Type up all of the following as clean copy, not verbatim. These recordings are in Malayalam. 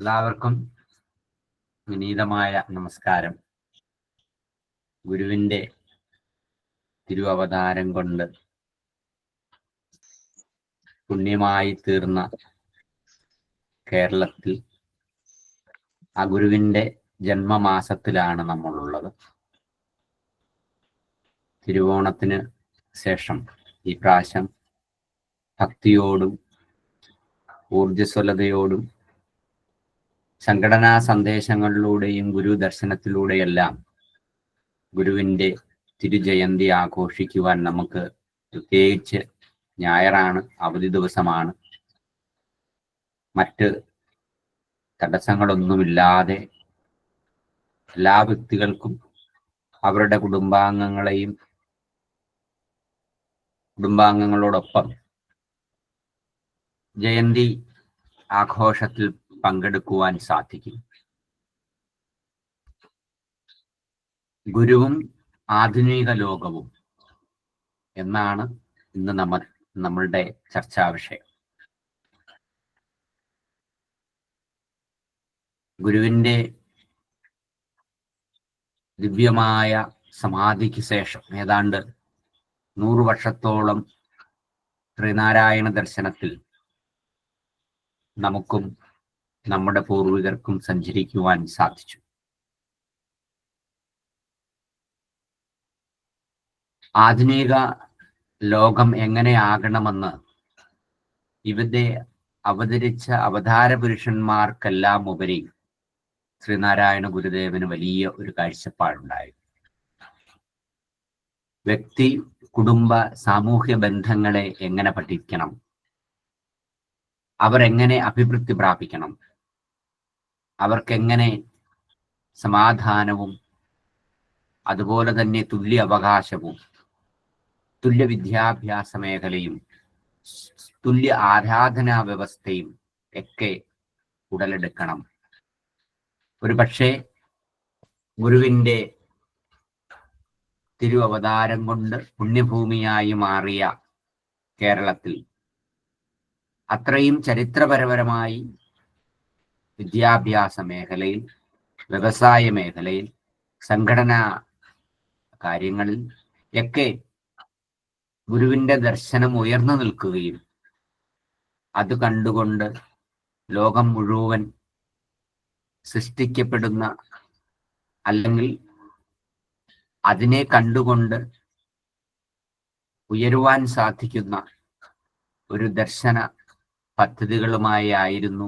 എല്ലാവർക്കും വിനീതമായ നമസ്കാരം. ഗുരുവിൻ്റെ തിരുവവതാരം കൊണ്ട് പുണ്യമായി തീർന്ന കേരളത്തിൽ ആ ഗുരുവിൻ്റെ ജന്മമാസത്തിലാണ് നമ്മളുള്ളത്. തിരുവോണത്തിന് ശേഷം ഈ പ്രാവശ്യം ഭക്തിയോടും ഊർജ്ജസ്വലതയോടും സംഘടനാ സന്ദേശങ്ങളിലൂടെയും ഗുരു ദർശനത്തിലൂടെയെല്ലാം ഗുരുവിൻ്റെ തിരുജയന്തി ആഘോഷിക്കുവാൻ നമുക്ക് പ്രത്യേകിച്ച് ഞായറാണ്, അവധി ദിവസമാണ്. മറ്റ് തടസ്സങ്ങളൊന്നുമില്ലാതെ എല്ലാ വ്യക്തികൾക്കും അവരുടെ കുടുംബാംഗങ്ങളോടൊപ്പം ജയന്തി ആഘോഷത്തിൽ പങ്കെടുക്കുവാൻ സാധിക്കും. ഗുരുവും ആധുനിക ലോകവും എന്നാണ് ഇന്ന് നമ്മളുടെ ചർച്ചാ വിഷയം. ഗുരുവിൻ്റെ ദിവ്യമായ സമാധിക്ക് ശേഷം ഏതാണ്ട് 100 വർഷത്തോളം ശ്രീനാരായണ ദർശനത്തിൽ നമുക്കും നമ്മുടെ പൂർവികർക്കും സഞ്ചരിക്കുവാൻ സാധിച്ചു. ആധുനിക ലോകം എങ്ങനെയാകണമെന്ന് ഇവിടെ അവതരിച്ച അവതാര പുരുഷന്മാർക്കെല്ലാം ഉപരി ശ്രീനാരായണ ഗുരുദേവന് വലിയ ഒരു കാഴ്ചപ്പാടുണ്ടായിരുന്നു. വ്യക്തി, കുടുംബ, സാമൂഹ്യ ബന്ധങ്ങളെ എങ്ങനെ പഠിക്കണം, അവരെങ്ങനെ അഭിവൃദ്ധി പ്രാപിക്കണം, അവർക്കെങ്ങനെ സമാധാനവും അതുപോലെ തന്നെ തുല്യ അവകാശവും തുല്യ വിദ്യാഭ്യാസ മേഖലയും തുല്യ ആരാധനാ വ്യവസ്ഥയും ഒക്കെ ഉടലെടുക്കണം. ഒരു പക്ഷേ ഗുരുവിൻ്റെ തിരുവവതാരം കൊണ്ട് പുണ്യഭൂമിയായി മാറിയ കേരളത്തിൽ അത്രയും ചരിത്രപരമായി വിദ്യാഭ്യാസ മേഖലയിൽ, വ്യവസായ മേഖലയിൽ, സംഘടനാ കാര്യങ്ങളിൽ ഒക്കെ ഗുരുവിൻ്റെ ദർശനം ഉയർന്നു നിൽക്കുകയും അത് കണ്ടുകൊണ്ട് ലോകം മുഴുവൻ സൃഷ്ടിക്കപ്പെടുന്ന അല്ലെങ്കിൽ അതിനെ കണ്ടുകൊണ്ട് ഉയരുവാൻ സാധിക്കുന്ന ഒരു ദർശന പദ്ധതികളുമായി ആയിരുന്നു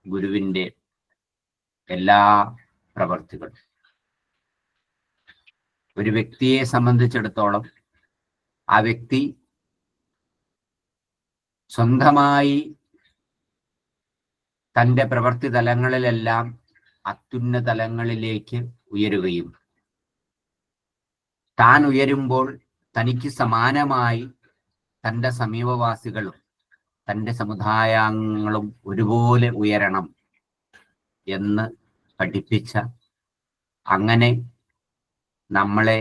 ഗുരുവിൻ്റെ എല്ലാ പ്രവർത്തികളും. ഒരു വ്യക്തിയെ സംബന്ധിച്ചിടത്തോളം ആ വ്യക്തി സ്വന്തമായി തൻ്റെ പ്രവൃത്തി തലങ്ങളിലെല്ലാം അത്യുന്നത തലങ്ങളിലേക്ക് ഉയരുകയും താൻ ഉയരുമ്പോൾ തനിക്ക് സമാനമായി തൻ്റെ സമീപവാസികളും തൻ്റെ സമുദായാംഗങ്ങളും ഒരുപോലെ ഉയരണം എന്ന് പഠിപ്പിച്ച, അങ്ങനെ നമ്മളെ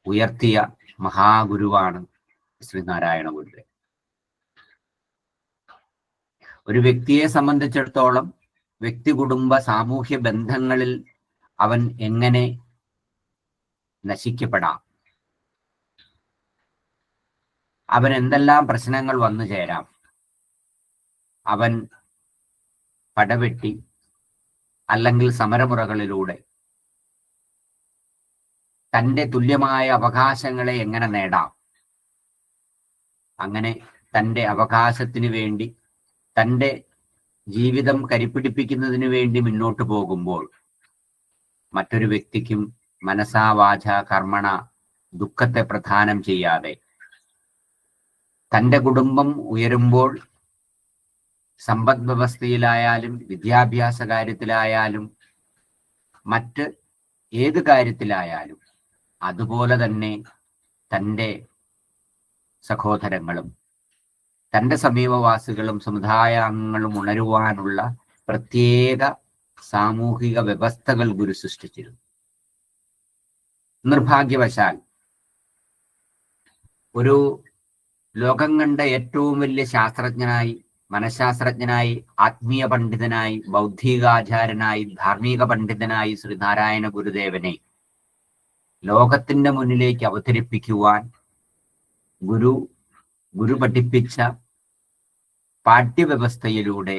ഉയർത്തിയ മഹാഗുരുവാണ് ശ്രീനാരായണ ഗുരുദേവൻ. ഒരു വ്യക്തിയെ സംബന്ധിച്ചിടത്തോളം വ്യക്തി, കുടുംബ, സാമൂഹ്യ ബന്ധങ്ങളിൽ അവൻ എങ്ങനെ നശിക്കപ്പെടാം, അവൻ എന്തെല്ലാം പ്രശ്നങ്ങൾ വന്നു ചേരാം, അവൻ പടവെട്ടി അല്ലെങ്കിൽ സമരമുറകളിലൂടെ തൻ്റെ തുല്യമായ അവകാശങ്ങളെ എങ്ങനെ നേടാം, അങ്ങനെ തൻ്റെ അവകാശത്തിന് വേണ്ടി തൻ്റെ ജീവിതം കരിപ്പിടിപ്പിക്കുന്നതിന് വേണ്ടി മുന്നോട്ട് പോകുമ്പോൾ മറ്റൊരു വ്യക്തിക്കും മനസാ വാച കർമ്മണ ദുഃഖത്തെ പ്രദാനം ചെയ്യാതെ തൻ്റെ കുടുംബം ഉയരുമ്പോൾ സമ്പദ് വ്യവസ്ഥയിലായാലും വിദ്യാഭ്യാസ കാര്യത്തിലായാലും മറ്റ് ഏത് കാര്യത്തിലായാലും അതുപോലെ തന്നെ തൻ്റെ സഹോദരങ്ങളും തൻ്റെ സമീപവാസികളും സമുദായാംഗങ്ങളും ഉണരുവാനുള്ള പ്രത്യേക സാമൂഹിക വ്യവസ്ഥകൾ ഗുരു സൃഷ്ടിച്ചിരുന്നു. നിർഭാഗ്യവശാൽ ഒരു ലോകം കണ്ട ഏറ്റവും വലിയ ശാസ്ത്രജ്ഞനായി മനഃശാസ്ത്രജ്ഞനായി, ആത്മീയ പണ്ഡിതനായി, ബൗദ്ധികാചാരനായി, ധാർമ്മിക പണ്ഡിതനായി ശ്രീനാരായണ ഗുരുദേവനെ ലോകത്തിന്റെ മുന്നിലേക്ക് അവതരിപ്പിക്കുവാൻ ഗുരു പഠിപ്പിച്ച പാഠ്യവ്യവസ്ഥയിലൂടെ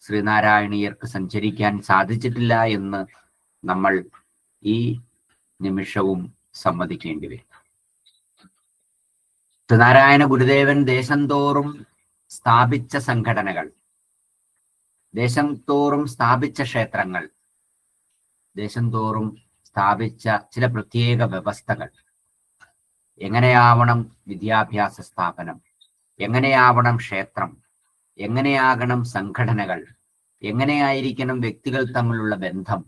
ശ്രീനാരായണീയർക്ക് സഞ്ചരിക്കാൻ സാധിച്ചിട്ടില്ല എന്ന് നമ്മൾ ഈ നിമിഷവും സമ്മതിക്കേണ്ടി വരും. ശ്രീനാരായണ ഗുരുദേവൻ ദേശം തോറും സ്ഥാപിച്ച സംഘടനകൾ, ദേശം തോറും സ്ഥാപിച്ച ക്ഷേത്രങ്ങൾ, ദേശം തോറും സ്ഥാപിച്ച ചില പ്രത്യേക വ്യവസ്ഥകൾ, എങ്ങനെയാവണം വിദ്യാഭ്യാസ സ്ഥാപനം, എങ്ങനെയാവണം ക്ഷേത്രം, എങ്ങനെയാകണം സംഘടനകൾ, എങ്ങനെയായിരിക്കണം വ്യക്തികൾ തമ്മിലുള്ള ബന്ധം,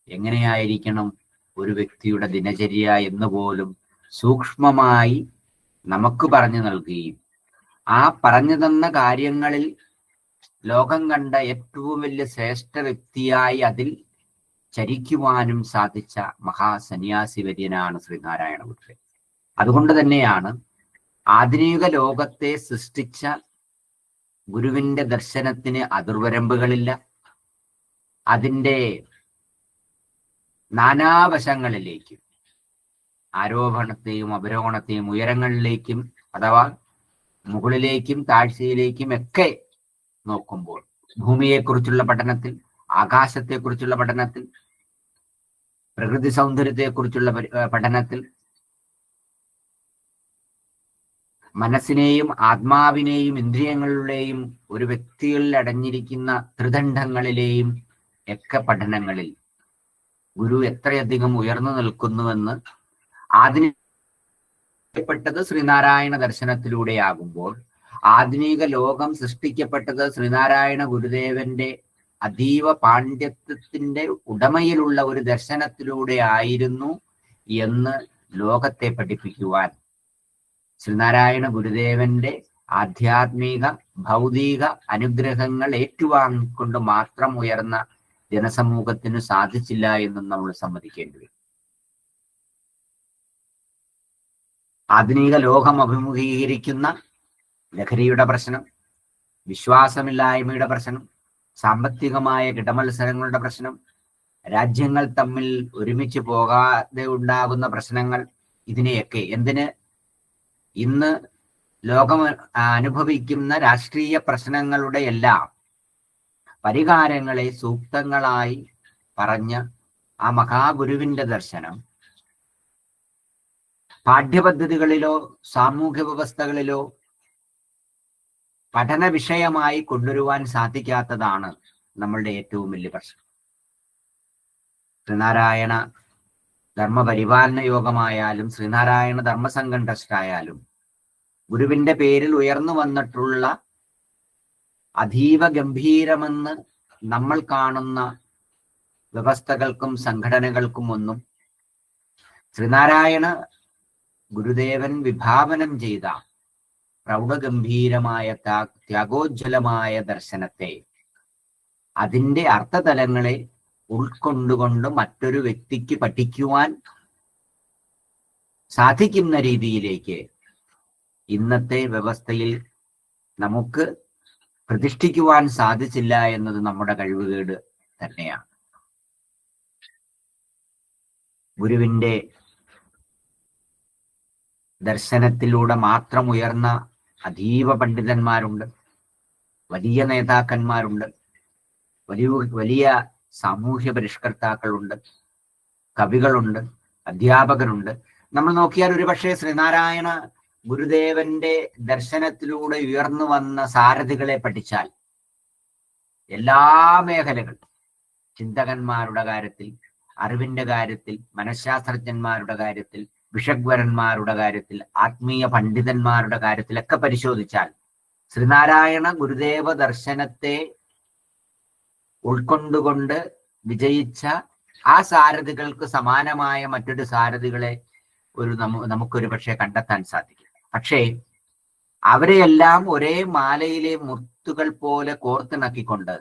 എങ്ങനെയായിരിക്കണം ഒരു വ്യക്തിയുടെ ദിനചര്യ എന്നുപോലും സൂക്ഷ്മമായി നമുക്ക് പറഞ്ഞു നൽകുകയും ആ പറഞ്ഞു തന്ന കാര്യങ്ങളിൽ ലോകം കണ്ട ഏറ്റവും വലിയ ശ്രേഷ്ഠ വ്യക്തിയായി അതിൽ ചരിക്കുവാനും സാധിച്ച മഹാസന്യാസി വര്യനാണ് ശ്രീനാരായണ ഗുരുദേവൻ. അതുകൊണ്ട് തന്നെയാണ് ആധുനിക ലോകത്തെ സൃഷ്ടിച്ച ഗുരുവിന്റെ ദർശനത്തിന് അതിർവരമ്പുകളില്ല. അതിൻ്റെ നാനാവശങ്ങളിലേക്കും, ആരോഹണത്തെയും അവരോഹണത്തെയും, ഉയരങ്ങളിലേക്കും അഥവാ മുകളിലേക്കും താഴ്ചയിലേക്കും ഒക്കെ നോക്കുമ്പോൾ, ഭൂമിയെക്കുറിച്ചുള്ള പഠനത്തിൽ, ആകാശത്തെക്കുറിച്ചുള്ള പഠനത്തിൽ, പ്രകൃതി സൗന്ദര്യത്തെക്കുറിച്ചുള്ള പഠനത്തിൽ, മനസ്സിനെയും ആത്മാവിനെയും ഇന്ദ്രിയങ്ങളുടെയും ഒരു വ്യക്തികളിൽ അടഞ്ഞിരിക്കുന്ന ത്രിദണ്ഡങ്ങളിലെയും ഒക്കെ പഠനങ്ങളിൽ ഗുരു എത്രയധികം ഉയർന്നു നിൽക്കുന്നുവെന്ന് ആധുനികപ്പെട്ടത് ശ്രീനാരായണ ദർശനത്തിലൂടെയാകുമ്പോൾ, ആധുനിക ലോകം സൃഷ്ടിക്കപ്പെട്ടത് ശ്രീനാരായണ ഗുരുദേവന്റെ അതീവ പാണ്ഡിത്യത്തിന്റെ ഉടമയിലുള്ള ഒരു ദർശനത്തിലൂടെ ആയിരുന്നു എന്ന് ലോകത്തെ പഠിപ്പിക്കുവാൻ ശ്രീനാരായണ ഗുരുദേവന്റെ ആധ്യാത്മിക ഭൗതിക അനുഗ്രഹങ്ങൾ ഏറ്റുവാങ്ങിക്കൊണ്ട് മാത്രം ഉയർന്ന ജനസമൂഹത്തിന് സാധിച്ചില്ല എന്നും നമ്മൾ സമ്മതിക്കേണ്ടി വരും. ആധുനിക ലോകം അഭിമുഖീകരിക്കുന്ന ലഹരിയുടെ പ്രശ്നം, വിശ്വാസമില്ലായ്മയുടെ പ്രശ്നം, സാമ്പത്തികമായ കിടമത്സരങ്ങളുടെ പ്രശ്നം, രാജ്യങ്ങൾ തമ്മിൽ ഒരുമിച്ച് പോകാതെ ഉണ്ടാകുന്ന പ്രശ്നങ്ങൾ, ഇതിനെയൊക്കെ ഇന്ന് ലോകം അനുഭവിക്കുന്ന രാഷ്ട്രീയ പ്രശ്നങ്ങളുടെ എല്ലാം പരിഹാരങ്ങളെ സൂക്തങ്ങളായി പറഞ്ഞ ആ മഹാഗുരുവിന്റെ ദർശനം പാഠ്യപദ്ധതികളിലോ സാമൂഹ്യ വ്യവസ്ഥകളിലോ പഠന വിഷയമായി കൊണ്ടുവരുവാൻ സാധിക്കാത്തതാണ് നമ്മളുടെ ഏറ്റവും വലിയ പ്രശ്നം. ശ്രീനാരായണ ധർമ്മപരിപാലന യോഗമായാലും ശ്രീനാരായണ ധർമ്മസംഘം ട്രസ്റ്റ് ആയാലും ഗുരുവിന്റെ പേരിൽ ഉയർന്നു വന്നിട്ടുള്ള അതീവ ഗംഭീരമെന്ന് നമ്മൾ കാണുന്ന വ്യവസ്ഥകൾക്കും സംഘടനകൾക്കും ഒന്നും ശ്രീനാരായണ ഗുരുദേവൻ വിഭാവനം ചെയ്ത പ്രൗഢഗംഭീരമായ ത്യാഗോജ്വലമായ ദർശനത്തെ, അതിൻ്റെ അർത്ഥതലങ്ങളെ ഉൾക്കൊണ്ടുകൊണ്ട് മറ്റൊരു വ്യക്തിക്ക് പഠിക്കുവാൻ സാധിക്കുന്ന രീതിയിലേക്ക് ഇന്നത്തെ വ്യവസ്ഥയിൽ നമുക്ക് പ്രതിഷ്ഠിക്കുവാൻ സാധിച്ചില്ല എന്നത് നമ്മുടെ കഴിവുകേട് തന്നെയാണ്. ഗുരുവിന്റെ ദർശനത്തിലൂടെ മാത്രം ഉയർന്ന അതീവ പണ്ഡിതന്മാരുണ്ട്, വലിയ നേതാക്കന്മാരുണ്ട്, വലിയ സാമൂഹ്യ പരിഷ്കർത്താക്കളുണ്ട്, കവികളുണ്ട്, അധ്യാപകരുണ്ട്. നമ്മൾ നോക്കിയാൽ ഒരുപക്ഷെ ശ്രീനാരായണ ഗുരുദേവന്റെ ദർശനത്തിലൂടെ ഉയർന്നു വന്ന സാരഥികളെ പഠിച്ചാൽ എല്ലാ മേഖലകൾ, ചിന്തകന്മാരുടെ കാര്യത്തിൽ, അറിവിന്റെ കാര്യത്തിൽ, മനഃശാസ്ത്രജ്ഞന്മാരുടെ കാര്യത്തിൽ, വിഷഗ്വരന്മാരുടെ കാര്യത്തിൽ, ആത്മീയ പണ്ഡിതന്മാരുടെ കാര്യത്തിലൊക്കെ പരിശോധിച്ചാൽ ശ്രീനാരായണ ഗുരുദേവ ദർശനത്തെ ഉൾക്കൊണ്ടുകൊണ്ട് വിജയിച്ച ആ സാരഥികൾക്ക് സമാനമായ മറ്റൊരു സാരഥികളെ നമുക്കൊരു പക്ഷേ കണ്ടെത്താൻ സാധിക്കും. പക്ഷേ അവരെയെല്ലാം ഒരേ മാലയിലെ മുത്തുകൾ പോലെ കോർത്തിണക്കിക്കൊണ്ട്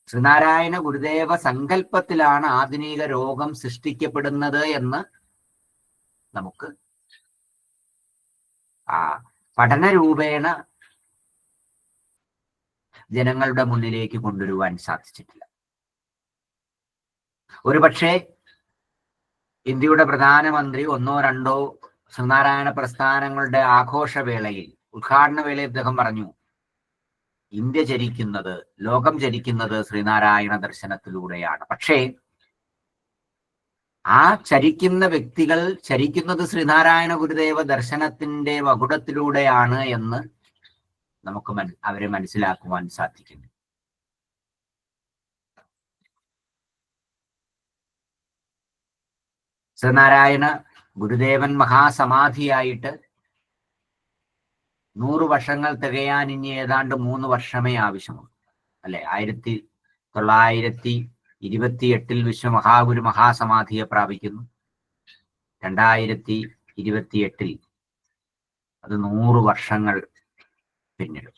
ശ്രീനാരായണ ഗുരുദേവ സങ്കല്പത്തിലാണ് ആധുനിക രോഗം സൃഷ്ടിക്കപ്പെടുന്നത് എന്ന് നമുക്ക് പഠനരൂപേണ ജനങ്ങളുടെ മുന്നിലേക്ക് കൊണ്ടുവരുവാൻ സാധിച്ചിട്ടില്ല. ഒരുപക്ഷെ ഇന്ത്യയുടെ പ്രധാനമന്ത്രി ഒന്നോ രണ്ടോ ശ്രീനാരായണ പ്രസ്ഥാനങ്ങളുടെ ആഘോഷവേളയിൽ, ഉദ്ഘാടന വേളയിൽ അദ്ദേഹം പറഞ്ഞു, ഇന്ത്യ ചരിക്കുന്നത്, ലോകം ചരിക്കുന്നത് ശ്രീനാരായണ ദർശനത്തിലൂടെയാണ്. പക്ഷേ ആ ചരിക്കുന്ന വ്യക്തികൾ ചരിക്കുന്നത് ശ്രീനാരായണ ഗുരുദേവ ദർശനത്തിന്റെ മകുടത്തിലൂടെയാണ് എന്ന് നമുക്ക് അവരെ മനസ്സിലാക്കുവാൻ സാധിക്കുന്നു. ശ്രീനാരായണ ഗുരുദേവൻ മഹാസമാധിയായിട്ട് 100 വർഷങ്ങൾ തികയാൻ ഇനി ഏതാണ്ട് 3 വർഷമേ ആവശ്യമുള്ളൂ, അല്ലെ? 1928 വിശ്വമഹാഗുരു മഹാസമാധിയെ പ്രാപിക്കുന്നു. 2028 അത് 100 വർഷങ്ങൾ പിന്നിടും.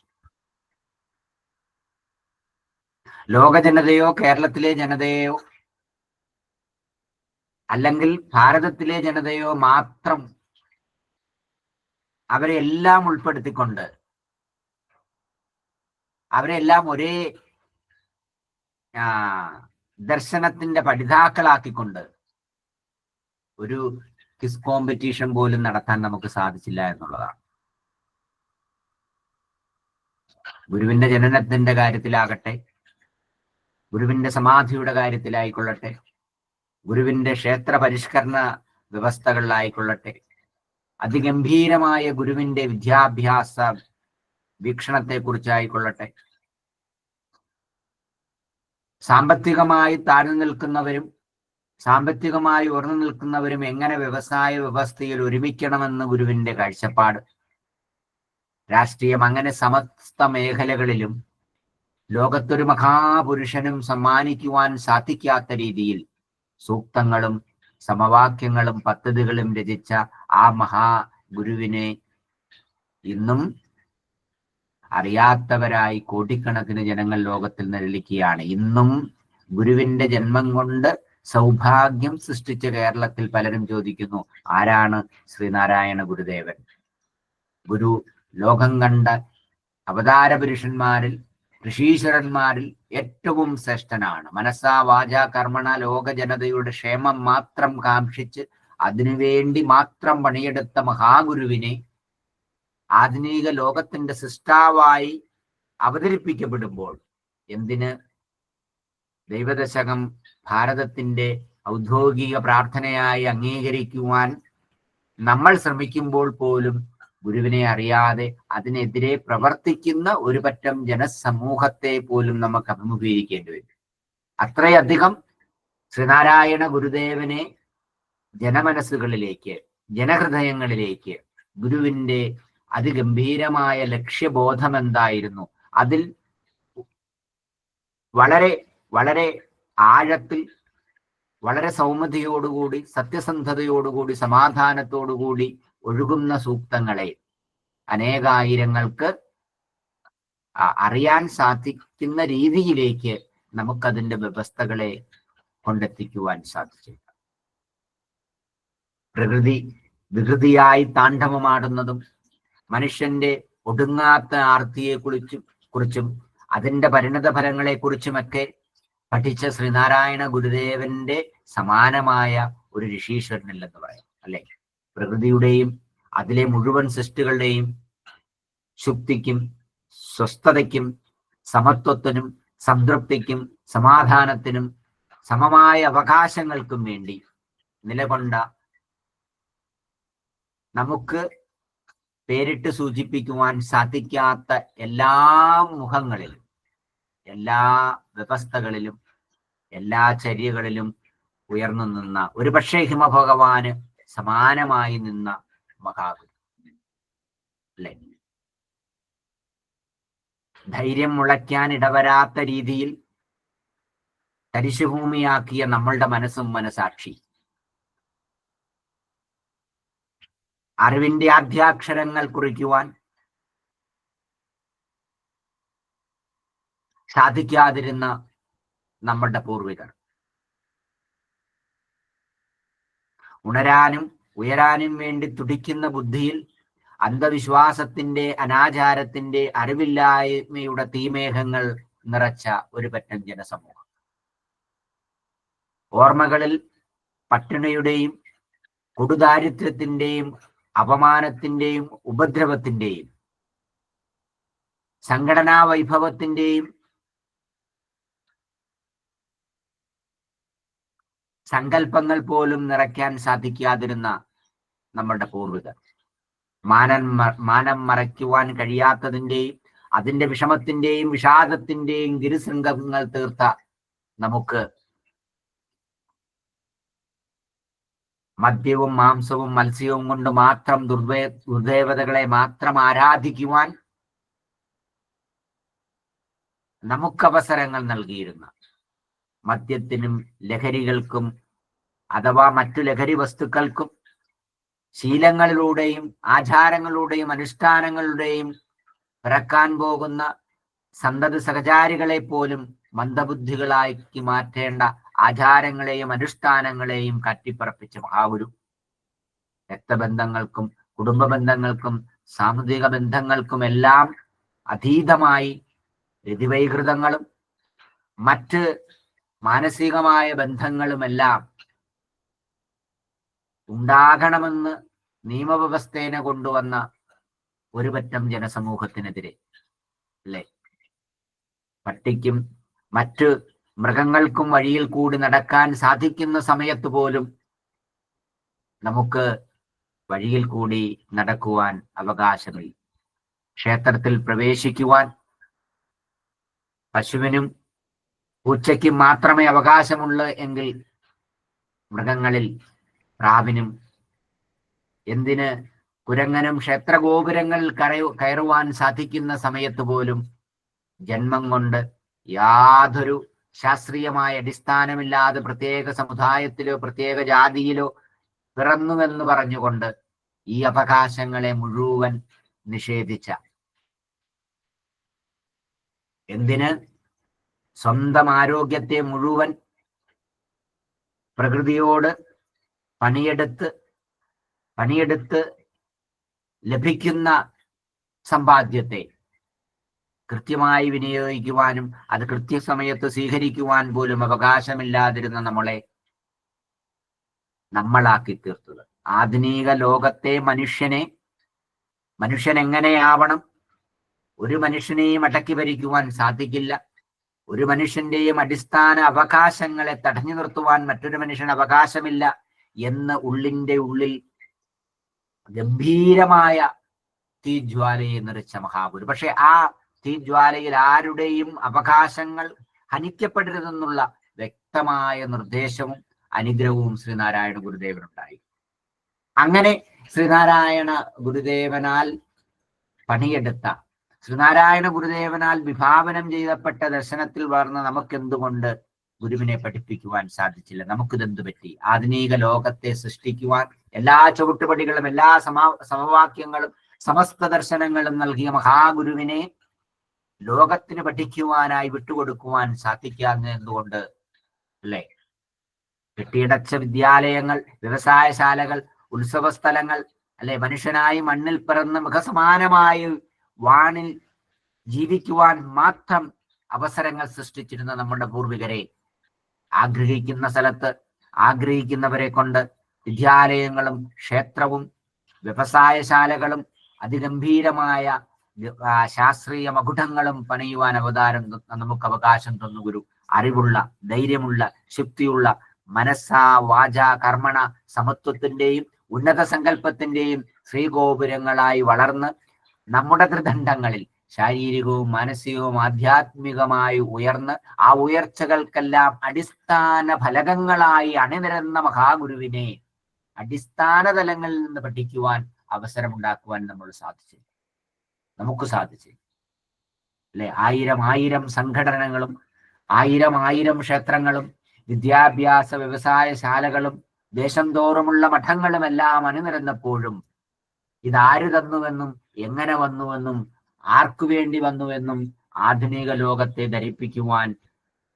ലോക ജനതയോ കേരളത്തിലെ ജനതയോ അല്ലെങ്കിൽ ഭാരതത്തിലെ ജനതയോ മാത്രം അവരെല്ലാം ഉൾപ്പെടുത്തിക്കൊണ്ട്, അവരെല്ലാം ഒരേ ദർശനത്തിന്റെ പഠിതാക്കളാക്കിക്കൊണ്ട് ഒരു ക്വിസ് കോമ്പറ്റീഷൻ പോലും നടത്താൻ നമുക്ക് സാധിച്ചില്ല എന്നുള്ളതാണ്. ഗുരുവിന്റെ ജനനത്തിന്റെ കാര്യത്തിലാകട്ടെ, ഗുരുവിന്റെ സമാധിയുടെ കാര്യത്തിലായിക്കൊള്ളട്ടെ, ഗുരുവിന്റെ ക്ഷേത്ര പരിഷ്കരണ വ്യവസ്ഥകളിലായിക്കൊള്ളട്ടെ, അതിഗംഭീരമായ ഗുരുവിന്റെ വിദ്യാഭ്യാസ വീക്ഷണത്തെ കുറിച്ചായിക്കൊള്ളട്ടെ, സാമ്പത്തികമായി താഴ്ന്നു നിൽക്കുന്നവരും സാമ്പത്തികമായി ഉയർന്നു നിൽക്കുന്നവരും എങ്ങനെ വ്യവസായ വ്യവസ്ഥയിൽ ഒരുമിക്കണമെന്ന് ഗുരുവിന്റെ കാഴ്ചപ്പാട്, രാഷ്ട്രീയം, അങ്ങനെ സമസ്ത മേഖലകളിലും ലോകത്തൊരു മഹാപുരുഷനും സമ്മാനിക്കുവാൻ സാധിക്കാത്ത രീതിയിൽ സൂക്തങ്ങളും സമവാക്യങ്ങളും പദ്ധതികളും രചിച്ച ആ മഹാഗുരുവിനെ ഇന്നും അറിയാത്തവരായി കോടിക്കണക്കിന് ജനങ്ങൾ ലോകത്തിൽ നിഴലിക്കുകയാണ്. ഇന്നും ഗുരുവിന്റെ ജന്മം കൊണ്ട് സൗഭാഗ്യം സൃഷ്ടിച്ച കേരളത്തിൽ പലരും ചോദിക്കുന്നു, ആരാണ് ശ്രീനാരായണ ഗുരുദേവൻ? ഗുരു ലോകം കണ്ട അവതാര പുരുഷന്മാരിൽ, ഋഷീശ്വരന്മാരിൽ ഏറ്റവും ശ്രേഷ്ഠനാണ്. മനസ്സാ വാചാ കർമ്മണ ലോക ജനതയുടെ ക്ഷേമം മാത്രം കാംക്ഷിച്ച് അതിനുവേണ്ടി മാത്രം പണിയെടുത്ത മഹാഗുരുവിനെ ആധുനിക ലോകത്തിന്റെ സൃഷ്ടാവായി അവതരിപ്പിക്കപ്പെടുമ്പോൾ എന്തിന് ദൈവദശകം ഭാരതത്തിന്റെ ഔദ്യോഗിക പ്രാർത്ഥനയായി അംഗീകരിക്കുവാൻ നമ്മൾ ശ്രമിക്കുമ്പോൾ പോലും ഗുരുവിനെ അറിയാതെ അതിനെതിരെ പ്രവർത്തിക്കുന്ന ഒരു പറ്റം ജനസമൂഹത്തെ പോലും നമുക്ക് അഭിമുഖീകരിക്കേണ്ടി വരും. അത്രയധികം ശ്രീനാരായണ ഗുരുദേവനെ ജനമനസ്സുകളിലേക്ക്, ജനഹൃദയങ്ങളിലേക്ക് ഗുരുവിന്റെ അതിഗംഭീരമായ ലക്ഷ്യബോധം എന്തായിരുന്നു, അതിൽ വളരെ വളരെ ആഴത്തിൽ, വളരെ സൗമ്യതയോടുകൂടി, സത്യസന്ധതയോടുകൂടി, സമാധാനത്തോടുകൂടി ഒഴുകുന്ന സൂക്തങ്ങളെ അനേകായിരങ്ങൾക്ക് അറിയാൻ സാധിക്കുന്ന രീതിയിലേക്ക് നമുക്കതിന്റെ വ്യവസ്ഥകളെ കൊണ്ടെത്തിക്കുവാൻ സാധിച്ചു. പ്രകൃതി വികൃതിയായി താണ്ഡവമാടുന്നതും മനുഷ്യന്റെ ഒടുങ്ങാത്ത ആർത്തിയെ കുറിച്ചും അതിന്റെ പരിണത ഫലങ്ങളെ കുറിച്ചുമൊക്കെ പഠിച്ച ശ്രീനാരായണ ഗുരുദേവന്റെ സമാനമായ ഒരു ഋഷീശ്വരനില്ലെന്ന് പറയാം, അല്ലെ? പ്രകൃതിയുടെയും അതിലെ മുഴുവൻ സൃഷ്ടികളുടെയും ശുദ്ധിക്കും സ്വസ്ഥതയ്ക്കും സമത്വത്തിനും സംതൃപ്തിക്കും സമാധാനത്തിനും സമമായ അവകാശങ്ങൾക്കും വേണ്ടി നിലകൊണ്ട, നമുക്ക് പേരിട്ട് സൂചിപ്പിക്കുവാൻ സാധിക്കാത്ത എല്ലാ മുഖങ്ങളിലും, എല്ലാ വ്യവസ്ഥകളിലും, എല്ലാ ചര്യകളിലും ഉയർന്നു നിന്ന, ഒരുപക്ഷെ ഹിമഭഗവാന് സമാനമായി നിന്ന മഹാഗുരു, അല്ലെ? ധൈര്യം മുളയ്ക്കാൻ ഇടവരാത്ത രീതിയിൽ തരിശുഭൂമിയാക്കിയ നമ്മളുടെ മനസ്സും മനസാക്ഷി, അറിവിന്റെ ആദ്യാക്ഷരങ്ങൾ കുറിക്കുവാൻ സാധിക്കാതിരുന്ന നമ്മളുടെ പൂർവികർ, ഉണരാനും ഉയരാനും വേണ്ടി തുടിക്കുന്ന ബുദ്ധിയിൽ അന്ധവിശ്വാസത്തിന്റെ, അനാചാരത്തിന്റെ, അറിവില്ലായ്മയുടെ തീമേഘങ്ങൾ നിറച്ച ഒരു പറ്റം ജനസമൂഹം. ഓർമ്മകളിൽ പട്ടിണിയുടെയും കൊടുദാരിദ്ര്യത്തിന്റെയും അപമാനത്തിന്റെയും ഉപദ്രവത്തിന്റെയും സംഘടനാ വൈഭവത്തിന്റെയും സങ്കല്പങ്ങൾ പോലും നിറയ്ക്കാൻ സാധിക്കാതിരുന്ന നമ്മുടെ പൂർവികർ, മാനം മറയ്ക്കുവാൻ കഴിയാത്തതിന്റെയും അതിന്റെ വിഷമത്തിന്റെയും വിഷാദത്തിന്റെയും ഗിരിശൃംഗങ്ങൾ തീർത്ത നമുക്ക് മദ്യവും മാംസവും മത്സ്യവും കൊണ്ട് മാത്രം ദുർദേവതകളെ മാത്രം ആരാധിക്കുവാൻ നമുക്കവസരങ്ങൾ നൽകിയിരുന്ന, മദ്യത്തിനും ലഹരികൾക്കും അഥവാ മറ്റു ലഹരി വസ്തുക്കൾക്കും ശീലങ്ങളിലൂടെയും ആചാരങ്ങളുടെയും അനുഷ്ഠാനങ്ങളുടെയും പിറക്കാൻ പോകുന്ന സന്തതി സഹചാരികളെ പോലും മന്ദബുദ്ധികളാക്കി മാറ്റേണ്ട ആചാരങ്ങളെയും അനുഷ്ഠാനങ്ങളെയും കറ്റിപ്പറപ്പിച്ച മഹാഗുരു രക്തബന്ധങ്ങൾക്കും കുടുംബ ബന്ധങ്ങൾക്കും സാമൂഹിക ബന്ധങ്ങൾക്കുമെല്ലാം അതീതമായി രതിവൈകൃതങ്ങളും മറ്റ് മാനസികമായ ബന്ധങ്ങളുമെല്ലാം ഉണ്ടാകണമെന്ന് നിയമവ്യവസ്ഥേന കൊണ്ടുവന്ന ഒരു പറ്റം ജനസമൂഹത്തിനെതിരെ, അല്ലെ, പട്ടിക്കും മറ്റ് മൃഗങ്ങൾക്കും വഴിയിൽ കൂടി നടക്കാൻ സാധിക്കുന്ന സമയത്ത് പോലും നമുക്ക് വഴിയിൽ കൂടി നടക്കുവാൻ അവകാശമില്ല. ക്ഷേത്രത്തിൽ പ്രവേശിക്കുവാൻ പശുവിനും പൂച്ചയ്ക്കും മാത്രമേ അവകാശമുള്ളൂ എങ്കിൽ മൃഗങ്ങളിൽ പ്രാവിനും, എന്തിന് കുരങ്ങനും ക്ഷേത്രഗോപുരങ്ങൾ കയറുവാൻ സാധിക്കുന്ന സമയത്ത് പോലും ജന്മം കൊണ്ട് യാതൊരു ശാസ്ത്രീയമായ അടിസ്ഥാനമില്ലാതെ പ്രത്യേക സമുദായത്തിലോ പ്രത്യേക ജാതിയിലോ പിറന്നുവെന്ന് പറഞ്ഞുകൊണ്ട് ഈ അവകാശങ്ങളെ മുഴുവൻ നിഷേധിച്ച, എന്തിന് സ്വന്തം ആരോഗ്യത്തെ മുഴുവൻ പ്രകൃതിയോട് പണിയെടുത്ത് ലഭിക്കുന്ന സമ്പാദ്യത്തെ കൃത്യമായി വിനിയോഗിക്കുവാനും അത് കൃത്യസമയത്ത് സ്വീകരിക്കുവാൻ പോലും അവകാശമില്ലാതിരുന്ന നമ്മളാക്കി തീർത്തത്. ആധുനിക ലോകത്തെ മനുഷ്യൻ എങ്ങനെയാവണം, ഒരു മനുഷ്യനെയും അടക്കി ഭരിക്കുവാൻ സാധിക്കില്ല. ഒരു മനുഷ്യന്റെയും അടിസ്ഥാന അവകാശങ്ങളെ തടഞ്ഞു നിർത്തുവാൻ മറ്റൊരു മനുഷ്യന് അവകാശമില്ല എന്ന് ഉള്ളിന്റെ ഉള്ളിൽ ഗംഭീരമായ തീജ്വാലയെ നിറച്ച മഹാഗുരു. പക്ഷെ ആ തീജ്വാലയിൽ ആരുടെയും അവകാശങ്ങൾ ഹനിക്കപ്പെടരുതെന്നുള്ള വ്യക്തമായ നിർദ്ദേശവും അനുഗ്രഹവും ശ്രീനാരായണ ഗുരുദേവനുണ്ടായി. അങ്ങനെ ശ്രീനാരായണ ഗുരുദേവനാൽ പണിയെടുത്ത, ശ്രീനാരായണ ഗുരുദേവനാൽ വിഭാവനം ചെയ്യപ്പെട്ട ദർശനത്തിൽ വളർന്ന നമുക്കെന്തുകൊണ്ട് ഗുരുവിനെ പഠിപ്പിക്കുവാൻ സാധിച്ചില്ല? നമുക്കിതെന്തു പറ്റി? ആധുനിക ലോകത്തെ സൃഷ്ടിക്കുവാൻ എല്ലാ ചുവട്ടുപടികളും എല്ലാ സമവാക്യങ്ങളും സമസ്ത ദർശനങ്ങളും നൽകിയ മഹാഗുരുവിനെ ലോകത്തിന് പഠിക്കുവാനായി വിട്ടുകൊടുക്കുവാൻ സാധിക്കാതെ എന്തുകൊണ്ട്? അല്ലെ, കെട്ടിയടച്ച വിദ്യാലയങ്ങൾ, വ്യവസായശാലകൾ, ഉത്സവ സ്ഥലങ്ങൾ, അല്ലെ, മനുഷ്യനായി മണ്ണിൽ പിറന്ന് മുഖസമാനമായി വാണിൽ ജീവിക്കുവാൻ മാത്രം അവസരങ്ങൾ സൃഷ്ടിച്ചിരുന്ന നമ്മുടെ പൂർവികരെ ആഗ്രഹിക്കുന്ന സ്ഥലത്ത് ആഗ്രഹിക്കുന്നവരെ കൊണ്ട് വിദ്യാലയങ്ങളും ക്ഷേത്രവും വ്യവസായശാലകളും അതിഗംഭീരമായ ശാസ്ത്രീയ മകുടങ്ങളും പണിയുവാൻ നമുക്ക് അവകാശം തന്നു ഗുരു. അറിവുള്ള, ധൈര്യമുള്ള, ശക്തിയുള്ള, മനസ്സാ വാച കർമ്മണ സമത്വത്തിന്റെയും ഉന്നത സങ്കല്പത്തിന്റെയും ശ്രീഗോപുരങ്ങളായി വളർന്ന് നമ്മുടെ ത്രിദണ്ഡങ്ങളിൽ ശാരീരികവും മാനസികവും ആധ്യാത്മികമായി ഉയർന്ന് ആ ഉയർച്ചകൾക്കെല്ലാം അടിസ്ഥാന ഫലകങ്ങളായി അണിനിരന്ന മഹാഗുരുവിനെ അടിസ്ഥാന തലങ്ങളിൽ നിന്ന് പഠിക്കുവാൻ അവസരമുണ്ടാക്കുവാൻ നമുക്ക് സാധിച്ചു. അല്ലെ, ആയിരം സംഘടനകളും ആയിരം ക്ഷേത്രങ്ങളും വിദ്യാഭ്യാസ വ്യവസായശാലകളും ദേശം തോറുമുള്ള മഠങ്ങളും എല്ലാം അണിനിരന്നപ്പോഴും ഇതാര് തന്നുവെന്നും എങ്ങനെ വന്നുവെന്നും ആർക്കു വേണ്ടി വന്നുവെന്നും ആധുനിക ലോകത്തെ ധരിപ്പിക്കുവാൻ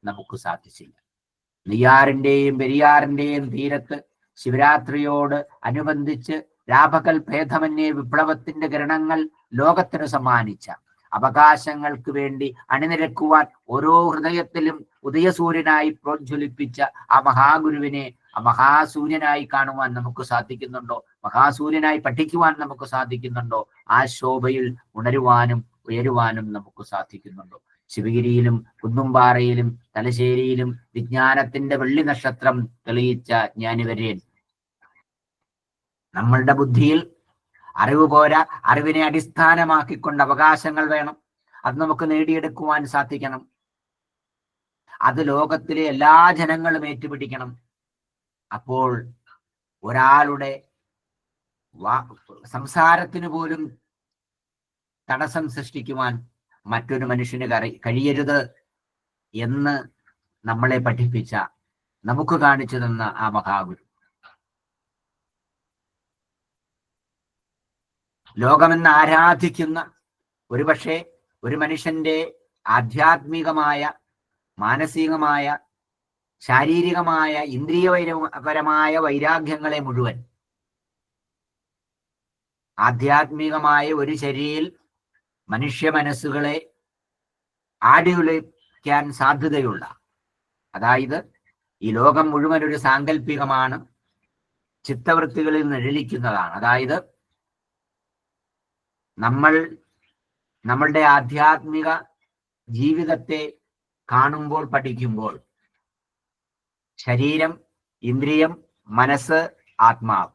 നമുക്ക് സാധിച്ചില്ല. നെയ്യാറിന്റെയും പെരിയാറിന്റെയും തീരത്ത് ശിവരാത്രിയോട് അനുബന്ധിച്ച് രാപകൽ ഭേദമന്യേ വിപ്ലവത്തിന്റെ കിരണങ്ങൾ ലോകത്തിന് സമ്മാനിച്ച അവകാശങ്ങൾക്ക് വേണ്ടി അണിനിരക്കുവാൻ ഓരോ ഹൃദയത്തിലും ഉദയസൂര്യനായി പ്രോജ്വലിപ്പിച്ച ആ മഹാഗുരുവിനെ ആ മഹാസൂര്യനായി കാണുവാൻ നമുക്ക് സാധിക്കുന്നുണ്ടോ? മഹാസൂര്യനായി പഠിക്കുവാൻ നമുക്ക് സാധിക്കുന്നുണ്ടോ? ആ ശോഭയിൽ ഉണരുവാനും ഉയരുവാനും നമുക്ക് സാധിക്കുന്നുണ്ടോ? ശിവഗിരിയിലും കുന്നുംപാറയിലും തലശ്ശേരിയിലും വിജ്ഞാനത്തിന്റെ വെള്ളി നക്ഷത്രം തെളിയിച്ച ജ്ഞാനിവര്യൻ നമ്മളുടെ ബുദ്ധിയിൽ അറിവ് പോരാ, അറിവിനെ അടിസ്ഥാനമാക്കിക്കൊണ്ട് അവകാശങ്ങൾ വേണം. അത് നമുക്ക് നേടിയെടുക്കുവാൻ സാധിക്കണം. അത് ലോകത്തിലെ എല്ലാ ജനങ്ങളും ഏറ്റുപിടിക്കണം. അപ്പോൾ ഒരാളുടെ സംസാരത്തിന് പോലും തടസ്സം സൃഷ്ടിക്കുവാൻ മറ്റൊരു മനുഷ്യന് കഴിയരുത് എന്ന് നമ്മളെ പഠിപ്പിച്ച, നമുക്ക് കാണിച്ചു തന്ന ആ മഹാഗുരു. ലോകമെന്ന് ആരാധിക്കുന്ന ഒരുപക്ഷെ ഒരു മനുഷ്യന്റെ ആധ്യാത്മികമായ, മാനസികമായ, ശാരീരികമായ, ഇന്ദ്രിയപരമായ വൈരാഗ്യങ്ങളെ മുഴുവൻ ആധ്യാത്മികമായ ഒരു ശരീരയിൽ മനുഷ്യ മനസ്സുകളെ ആടിയുലയ്ക്കാൻ സാധ്യതയുള്ള, അതായത് ഈ ലോകം മുഴുവൻ ഒരു സാങ്കല്പികമാണ്, ചിത്തവൃത്തികളിൽ നിഴലിക്കുന്നതാണ്. അതായത് നമ്മളുടെ ആധ്യാത്മിക ജീവിതത്തെ കാണുമ്പോൾ, പഠിക്കുമ്പോൾ ശരീരം, ഇന്ദ്രിയം, മനസ്സ്, ആത്മാവ്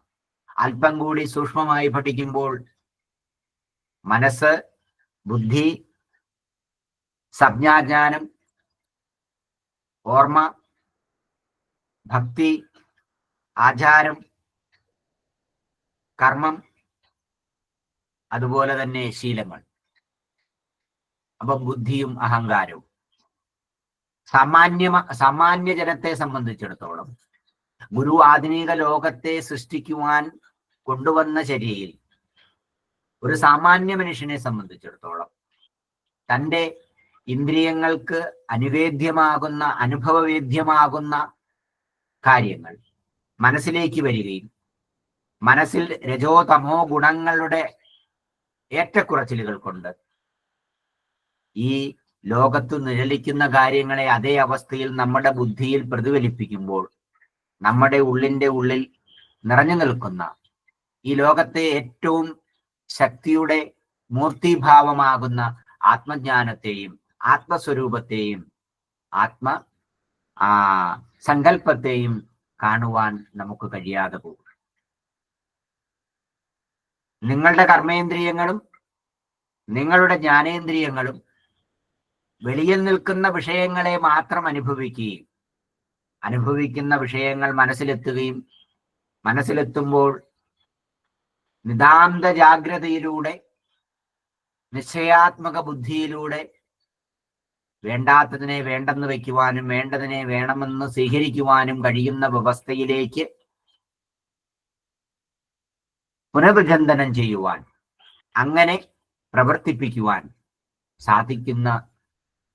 അല്പം കൂടി സൂക്ഷ്മമായി പഠിക്കുമ്പോൾ മനസ്സ്, ബുദ്ധി, സംജ്ഞാജ്ഞാനം, ഓർമ്മ, ഭക്തി, ആചാരം, കർമ്മം, അതുപോലെ തന്നെ ശീലങ്ങൾ. അപ്പൊ ബുദ്ധിയും അഹങ്കാരവും സാമാന്യ ജനത്തെ സംബന്ധിച്ചിടത്തോളം ഗുരു ആധുനിക ലോകത്തെ സൃഷ്ടിക്കുവാൻ കൊണ്ടുവന്ന ശരിയിൽ ഒരു സാമാന്യ മനുഷ്യനെ സംബന്ധിച്ചിടത്തോളം തൻ്റെ ഇന്ദ്രിയങ്ങൾക്ക് അനുവേദ്യമാകുന്ന, അനുഭവവേദ്യമാകുന്ന കാര്യങ്ങൾ മനസ്സിലേക്ക് വരികയും മനസ്സിൽ രജോ തമോ ഗുണങ്ങളുടെ ഏറ്റക്കുറച്ചിലുകൾ കൊണ്ട് ഈ ലോകത്തു നിഴലിക്കുന്ന കാര്യങ്ങളെ അതേ അവസ്ഥയിൽ നമ്മുടെ ബുദ്ധിയിൽ പ്രതിഫലിപ്പിക്കുമ്പോൾ നമ്മുടെ ഉള്ളിൽ നിറഞ്ഞു നിൽക്കുന്ന ഈ ലോകത്തെ ഏറ്റവും ശക്തിയുടെ മൂർത്തിഭാവമാകുന്ന ആത്മജ്ഞാനത്തെയും ആത്മസ്വരൂപത്തെയും സങ്കല്പത്തെയും കാണുവാൻ നമുക്ക് കഴിയാതെ പോകും. നിങ്ങളുടെ കർമ്മേന്ദ്രിയങ്ങളും നിങ്ങളുടെ ജ്ഞാനേന്ദ്രിയങ്ങളും വെളിയിൽ നിൽക്കുന്ന വിഷയങ്ങളെ മാത്രം അനുഭവിക്കുകയും അനുഭവിക്കുന്ന വിഷയങ്ങൾ മനസ്സിലെത്തുമ്പോൾ നിതാന്ത ജാഗ്രതയിലൂടെ, നിശ്ചയാത്മക ബുദ്ധിയിലൂടെ വേണ്ടാത്തതിനെ വേണ്ടെന്ന് വയ്ക്കുവാനും വേണ്ടതിനെ വേണമെന്ന് സ്വീകരിക്കുവാനും കഴിയുന്ന വ്യവസ്ഥയിലേക്ക് പുനർവിചിന്തനം ചെയ്യുവാൻ, അങ്ങനെ പ്രവർത്തിപ്പിക്കുവാൻ സാധിക്കുന്ന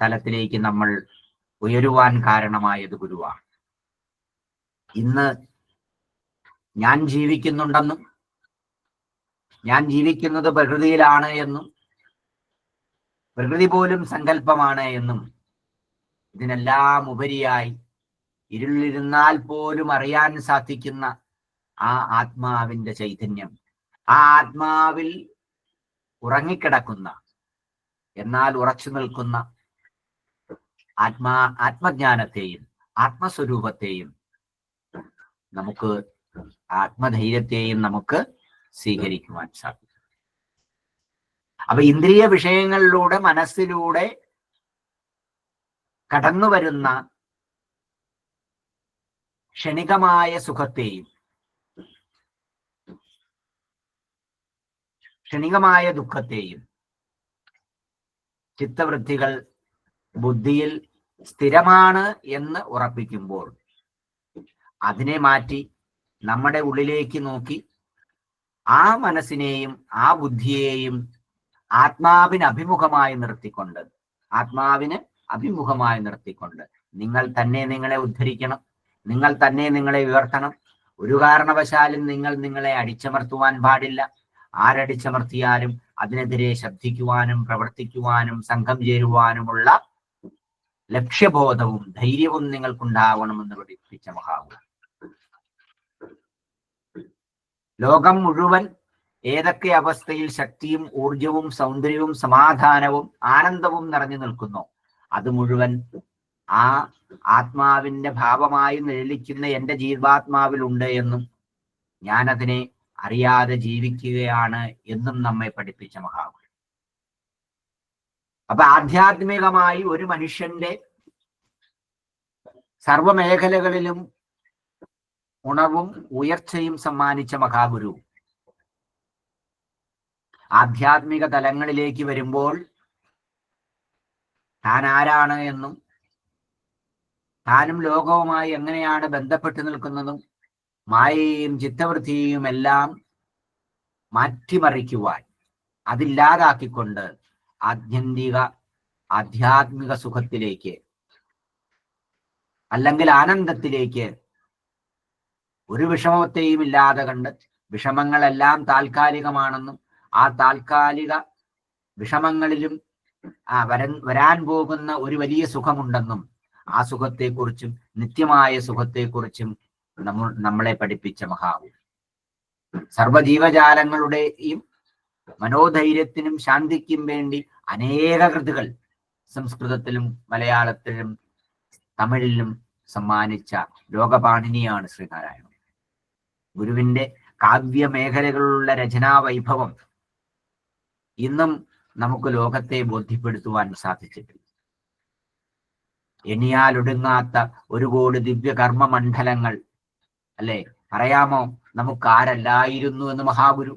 തലത്തിലേക്ക് നമ്മൾ ഉയരുവാൻ കാരണമായത് ഗുരുവാണ്. ഇന്ന് ഞാൻ ജീവിക്കുന്നുണ്ടെന്നും ഞാൻ ജീവിക്കുന്നത് പ്രകൃതിയിലാണ് എന്നും പ്രകൃതി പോലും സങ്കല്പമാണ് എന്നും ഇതിനെല്ലാം ഉപരിയായി ഇരുളിരുന്നാൽ പോലും അറിയാൻ സാധിക്കുന്ന ആ ആത്മാവിന്റെ ചൈതന്യം, ആ ആത്മാവിൽ ഉറങ്ങിക്കിടക്കുന്ന എന്നാൽ ഉറച്ചു നിൽക്കുന്ന ആത്മജ്ഞാനത്തെയും ആത്മസ്വരൂപത്തെയും നമുക്ക്, ആത്മധൈര്യത്തെയും നമുക്ക് സ്വീകരിക്കുവാൻ സാധിക്കും. അപ്പൊ ഇന്ദ്രിയ വിഷയങ്ങളിലൂടെ, മനസ്സിലൂടെ കടന്നു വരുന്ന ക്ഷണികമായ സുഖത്തെയും ക്ഷണികമായ ദുഃഖത്തെയും ചിത്തവൃത്തികൾ ബുദ്ധിയിൽ സ്ഥിരമാണ് എന്ന് ഉറപ്പിക്കുമ്പോൾ അതിനെ മാറ്റി നമ്മുടെ ഉള്ളിലേക്ക് നോക്കി ആ മനസ്സിനെയും ആ ബുദ്ധിയെയും ആത്മാവിന് അഭിമുഖമായി നിർത്തിക്കൊണ്ട് നിങ്ങൾ തന്നെ നിങ്ങളെ ഉദ്ധരിക്കണം, നിങ്ങൾ തന്നെ നിങ്ങളെ ഉയർത്തണം. ഒരു കാരണവശാലും നിങ്ങൾ നിങ്ങളെ അടിച്ചമർത്തുവാൻ പാടില്ല. ആരടിച്ചമർത്തിയാലും അതിനെതിരെ ശബ്ദിക്കുവാനും പ്രവർത്തിക്കുവാനും സംഘം ചേരുവാനുമുള്ള ലക്ഷ്യബോധവും ധൈര്യവും നിങ്ങൾക്കുണ്ടാവണമെന്ന് പഠിപ്പിച്ച മഹാഗുരു. ലോകം മുഴുവൻ ഏതൊക്കെ അവസ്ഥയിൽ ശക്തിയും ഊർജവും സൗന്ദര്യവും സമാധാനവും ആനന്ദവും നിറഞ്ഞു നിൽക്കുന്നു, അത് മുഴുവൻ ആ ആത്മാവിന്റെ ഭാവമായി നിഴലിക്കുന്ന എന്റെ ജീവാത്മാവിലുണ്ട് എന്നും ഞാൻ അതിനെ അറിയാതെ ജീവിക്കുകയാണ് എന്നും നമ്മെ പഠിപ്പിച്ച മഹാഗുരു. അപ്പൊ ആധ്യാത്മികമായി ഒരു മനുഷ്യന്റെ സർവമേഖലകളിലും ഉണർവും ഉയർച്ചയും സമ്മാനിച്ച മഹാഗുരു ആധ്യാത്മിക തലങ്ങളിലേക്ക് വരുമ്പോൾ താൻ ആരാണ് എന്നും താനും ലോകവുമായി എങ്ങനെയാണ് ബന്ധപ്പെട്ട് നിൽക്കുന്നതും മായയും ചിത്തവൃത്തിയും എല്ലാം മാറ്റിമറിക്കുവാൻ, അതില്ലാതാക്കിക്കൊണ്ട് ആധ്യാത്മിക സുഖത്തിലേക്ക് അല്ലെങ്കിൽ ആനന്ദത്തിലേക്ക് ഒരു വിഷമത്തെയും ഇല്ലാതെ കണ്ട് വിഷമങ്ങളെല്ലാം താൽക്കാലികമാണെന്നും ആ താൽക്കാലിക വിഷമങ്ങളിലും വരാൻ പോകുന്ന ഒരു വലിയ സുഖമുണ്ടെന്നും ആ സുഖത്തെക്കുറിച്ചും നിത്യമായ സുഖത്തെക്കുറിച്ചും നമ്മളെ പഠിപ്പിച്ച മഹാഗുരു. സർവജീവജാലങ്ങളുടെയും മനോധൈര്യത്തിനും ശാന്തിക്കും വേണ്ടി അനേക കൃതികൾ സംസ്കൃതത്തിലും മലയാളത്തിലും തമിഴിലും സമ്മാനിച്ച ലോകപാണിനിയാണ് ശ്രീനാരായണ ഗുരുവിന്റെ കാവ്യമേഖലകളിലുള്ള രചനാ വൈഭവം ഇന്നും നമുക്ക് ലോകത്തെ ബോധ്യപ്പെടുത്തുവാൻ സാധിച്ചിട്ടില്ല. എണ്ണിയാലൊടുങ്ങാത്ത 1 കോടി ദിവ്യ കർമ്മ മണ്ഡലങ്ങൾ, അല്ലെ? പറയാമോ നമുക്ക് ആരല്ലായിരുന്നു എന്ന് മഹാഗുരു?